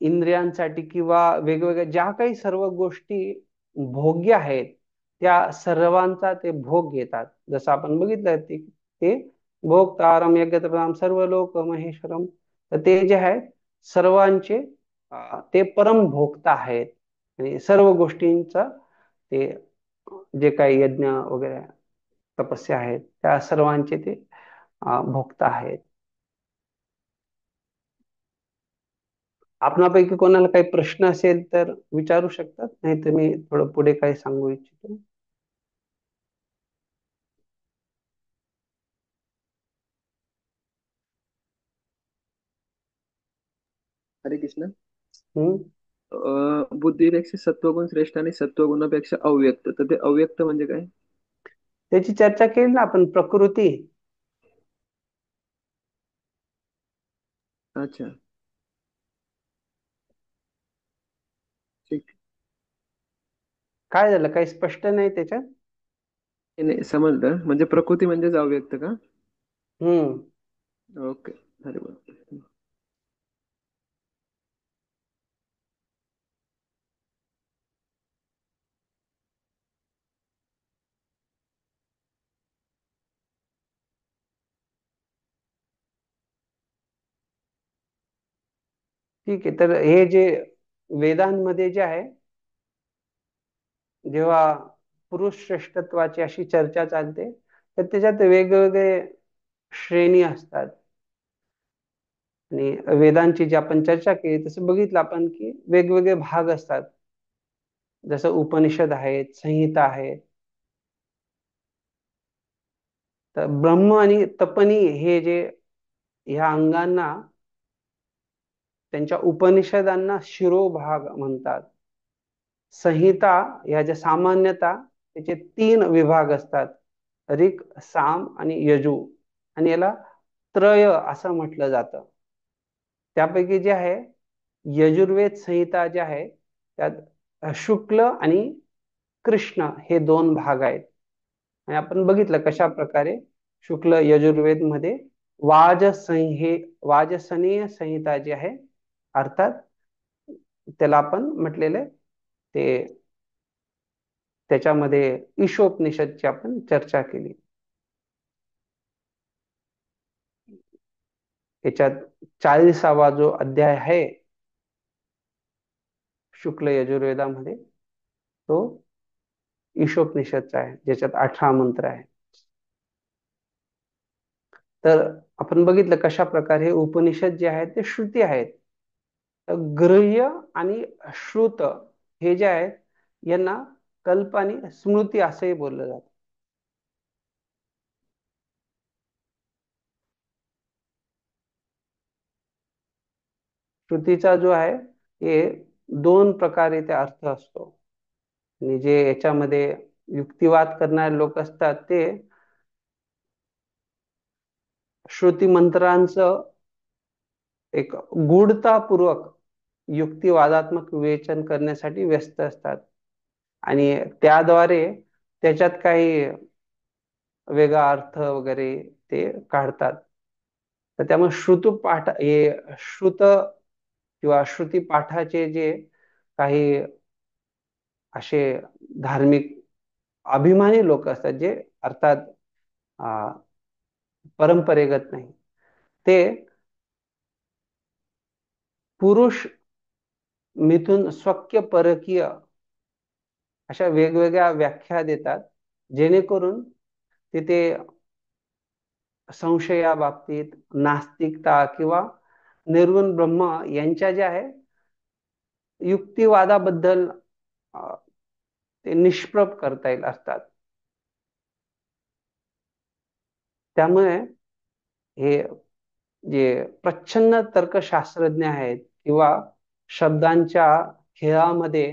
इंद्रियांसाठी किंवा वेगवेगळ्या ज्या काही सर्व गोष्टी भोग्य आहेत त्या सर्वांचा ते भोग घेतात. जसं आपण बघितलं ते भोक्तारम यज्ञतपदाम सर्व लोक महेश्वरम, तर ते जे आहेत सर्वांचे ते परम भोक्ता आहेत आणि सर्व गोष्टींचा ते जे काही यज्ञ वगैरे तपस्या आहेत त्या सर्वांचे ते भोक्ता आहेत. आपणापैकी कोणाला काही प्रश्न असेल तर विचारू शकतात, नाही तर मी थोडं पुढे काही सांगू इच्छितो. हरे कृष्ण. हम्म बुद्धीपेक्षा सत्वगुण श्रेष्ठ आणि सत्वगुणापेक्षा अव्यक्त, तर ते अव्यक्त म्हणजे काय? त्याची चर्चा केली ना आपण, प्रकृती. अच्छा, ठीक. काय झालं, काही स्पष्ट नाही त्याच्यात? नाही समजलं, म्हणजे प्रकृती म्हणजेच अव्यक्त का? हम्म ओके, हरे बोल. ठीक आहे. तर हे जे वेदांमध्ये जे आहे, जेव्हा पुरुष श्रेष्ठत्वाची अशी चर्चा चालते तर त्याच्यात वेगवेगळे श्रेणी असतात. आणि वेदांची जी आपण चर्चा केली तसं बघितलं आपण की वेगवेगळे भाग असतात. जसं उपनिषद आहेत, संहिता आहेत. तर ब्रह्म आणि तपनी हे जे ह्या अंगांना, त्यांच्या उपनिषदांना शिरोभाग म्हणतात. संहिता या ज्या सामान्यतः त्याचे 3 विभाग असतात, ऋक, साम आणि यजु, आणि याला त्रय असं म्हटलं जातं. त्यापैकी जे आहे यजुर्वेद संहिता जे आहे त्यात शुक्ल आणि कृष्ण हे 2 भाग आहेत. आणि आपण बघितलं कशा प्रकारे शुक्ल यजुर्वेद मध्ये वाजसनेय संहिता जी आहे, अर्थात त्याला आपण म्हटलेलं ते, त्याच्यामध्ये ईशोपनिषदची आपण चर्चा केली. याच्यात 40वा जो अध्याय आहे शुक्ल यजुर्वेदामध्ये, तो ईशोपनिषदचा आहे, ज्याच्यात 18 मंत्र आहे. तर आपण बघितलं कशा प्रकारे उपनिषद जे आहेत ते श्रुती आहेत. ग्रह्य आणि श्रुत हे जे आहेत यांना कल्प आणि स्मृती असंही बोललं जातं. श्रुतीचा जो आहे हे 2 प्रकारे त्या अर्थ असतो, आणि जे याच्यामध्ये युक्तिवाद करणारे लोक असतात ते श्रुती मंत्रांचं एक गूढतापूर्वक युक्तिवादात्मक विवेचन करण्यासाठी व्यस्त असतात, आणि त्याद्वारे त्याच्यात काही वेगळा अर्थ वगैरे ते काढतात. तर त्यामुळे श्रुतपाठ हे श्रुत किंवा श्रुती पाठाचे जे काही असे धार्मिक अभिमानी लोक असतात, जे अर्थात परंपरेगत नाही, ते पुरुष मिथून स्वक्य परकीय अशा वेगवेगळ्या व्याख्या देतात, जेणेकरून तिथे संशयाबाबतीत नास्तिकता किंवा निर्गुण ब्रह्म यांच्या ज्या आहे युक्तिवादाबद्दल ते निष्प्रभ करता येईल असतात. त्यामुळे हे जे प्रच्छन्न तर्कशास्त्रज्ञ आहेत किंवा शब्दांच्या खेळामध्ये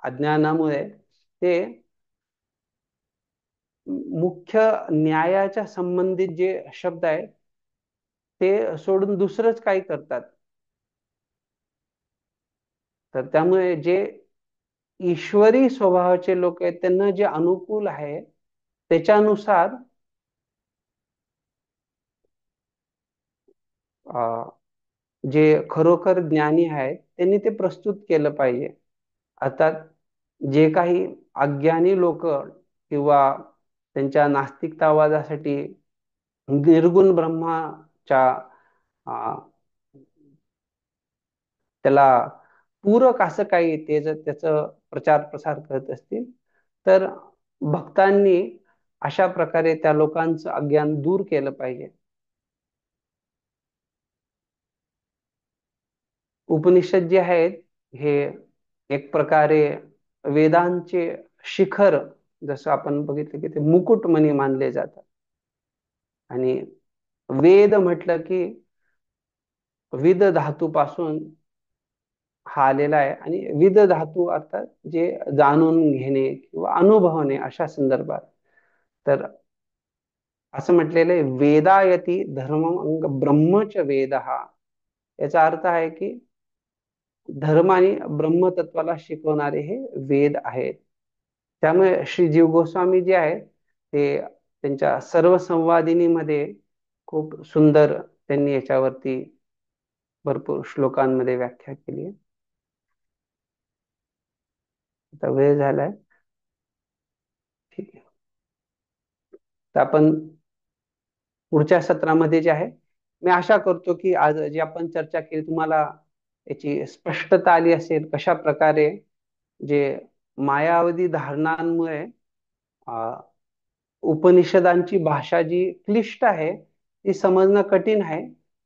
अज्ञानामुळे ते मुख्य न्यायाच्या संबंधित जे शब्द आहेत ते सोडून दुसरंच काही करतात. तर त्यामुळे जे ईश्वरी स्वभावाचे लोक आहेत त्यांना जे अनुकूल आहे त्याच्यानुसार जे खरोखर ज्ञानी आहेत त्यांनी ते प्रस्तुत केलं पाहिजे. अर्थात जे काही अज्ञानी लोक किंवा त्यांच्या नास्तिकतावादासाठी निर्गुण ब्रह्माच्या त्याला पूरक असं काही त्याचं प्रचार प्रसार करत असतील, तर भक्तांनी अशा प्रकारे त्या लोकांचं अज्ञान दूर केलं पाहिजे. उपनिषद जे आहेत हे एक प्रकारे वेदांचे शिखर, जसं आपण बघितलं की ते मुकुटमणी मानले जातात. आणि वेद म्हटलं की विद धातूपासून हा आलेला आहे, आणि विद धातू अर्थात जे जाणून घेणे किंवा अनुभवणे अशा संदर्भात. तर असं म्हटलेलं आहे वेदायती धर्म अंग ब्रह्मच वेद, हा याचा अर्थ आहे की धर्म आणि ब्रह्मतत्वाला शिकवणारे हे वेद आहेत. त्यामुळे श्री जीव गोस्वामी जे आहेत ते त्यांच्या सर्व संवादिनीमध्ये खूप सुंदर त्यांनी याच्यावरती भरपूर श्लोकांमध्ये व्याख्या केली आहे. आता वेळ झालाय, ठीक आहे. तर आपण पुढच्या सत्रामध्ये जे आहे, मी आशा करतो की आज जी आपण चर्चा केली तुम्हाला याची स्पष्टता आली असेल, कशा प्रकारे जे मायावादी धारणांमुळे उपनिषदांची भाषा जी क्लिष्ट आहे ती समजणं कठीण आहे.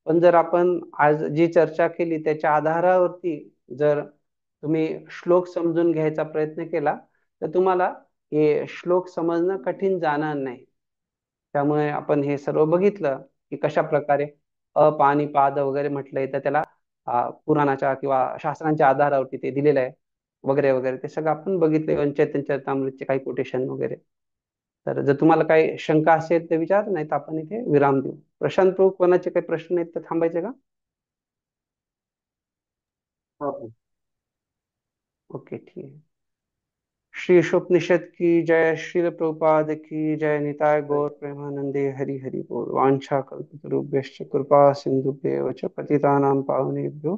पण जर आपण आज जी चर्चा केली त्याच्या आधारावरती जर तुम्ही श्लोक समजून घ्यायचा प्रयत्न केला तर तुम्हाला हे श्लोक समजणं कठीण जाणार नाही. त्यामुळे आपण हे सर्व बघितलं की कशा प्रकारे अप आणि पाद वगैरे म्हटलंय, तर त्याला पुराणाच्या किंवा शास्त्रांच्या आधारावरती ते दिलेलं आहे वगैरे वगैरे, ते सगळं आपण बघितले. चैतन्य चरितामृतचे काही कोटेशन वगैरे. तर जर तुम्हाला काही शंका असेल तर विचार, नाही तर आपण इथे विराम देऊ. प्रशांत प्रभू, कोणाचे काही प्रश्न आहेत तर थांबायचे का? ओके, ठीक आहे. श्री उपनिषद की जय, श्रील प्रभुपाद की जय, निताय गौर प्रेमानंदे हरि हरि बोल। वांछा कल्पतरुभ्यश्च कृपा सिंधुभ्येव च पतितानां पावनेभ्यो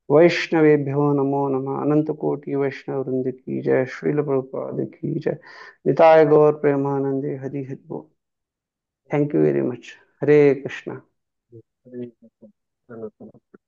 वैष्णवेभ्यो नमो नमः। अनंत कोटि वैष्णव वृंद की जय, श्रील प्रभुपाद की जय, निताय गौर प्रेमानंदे हरि हरि बोल। Thank you very much. हरे कृष्णा। हरे कृष्ण।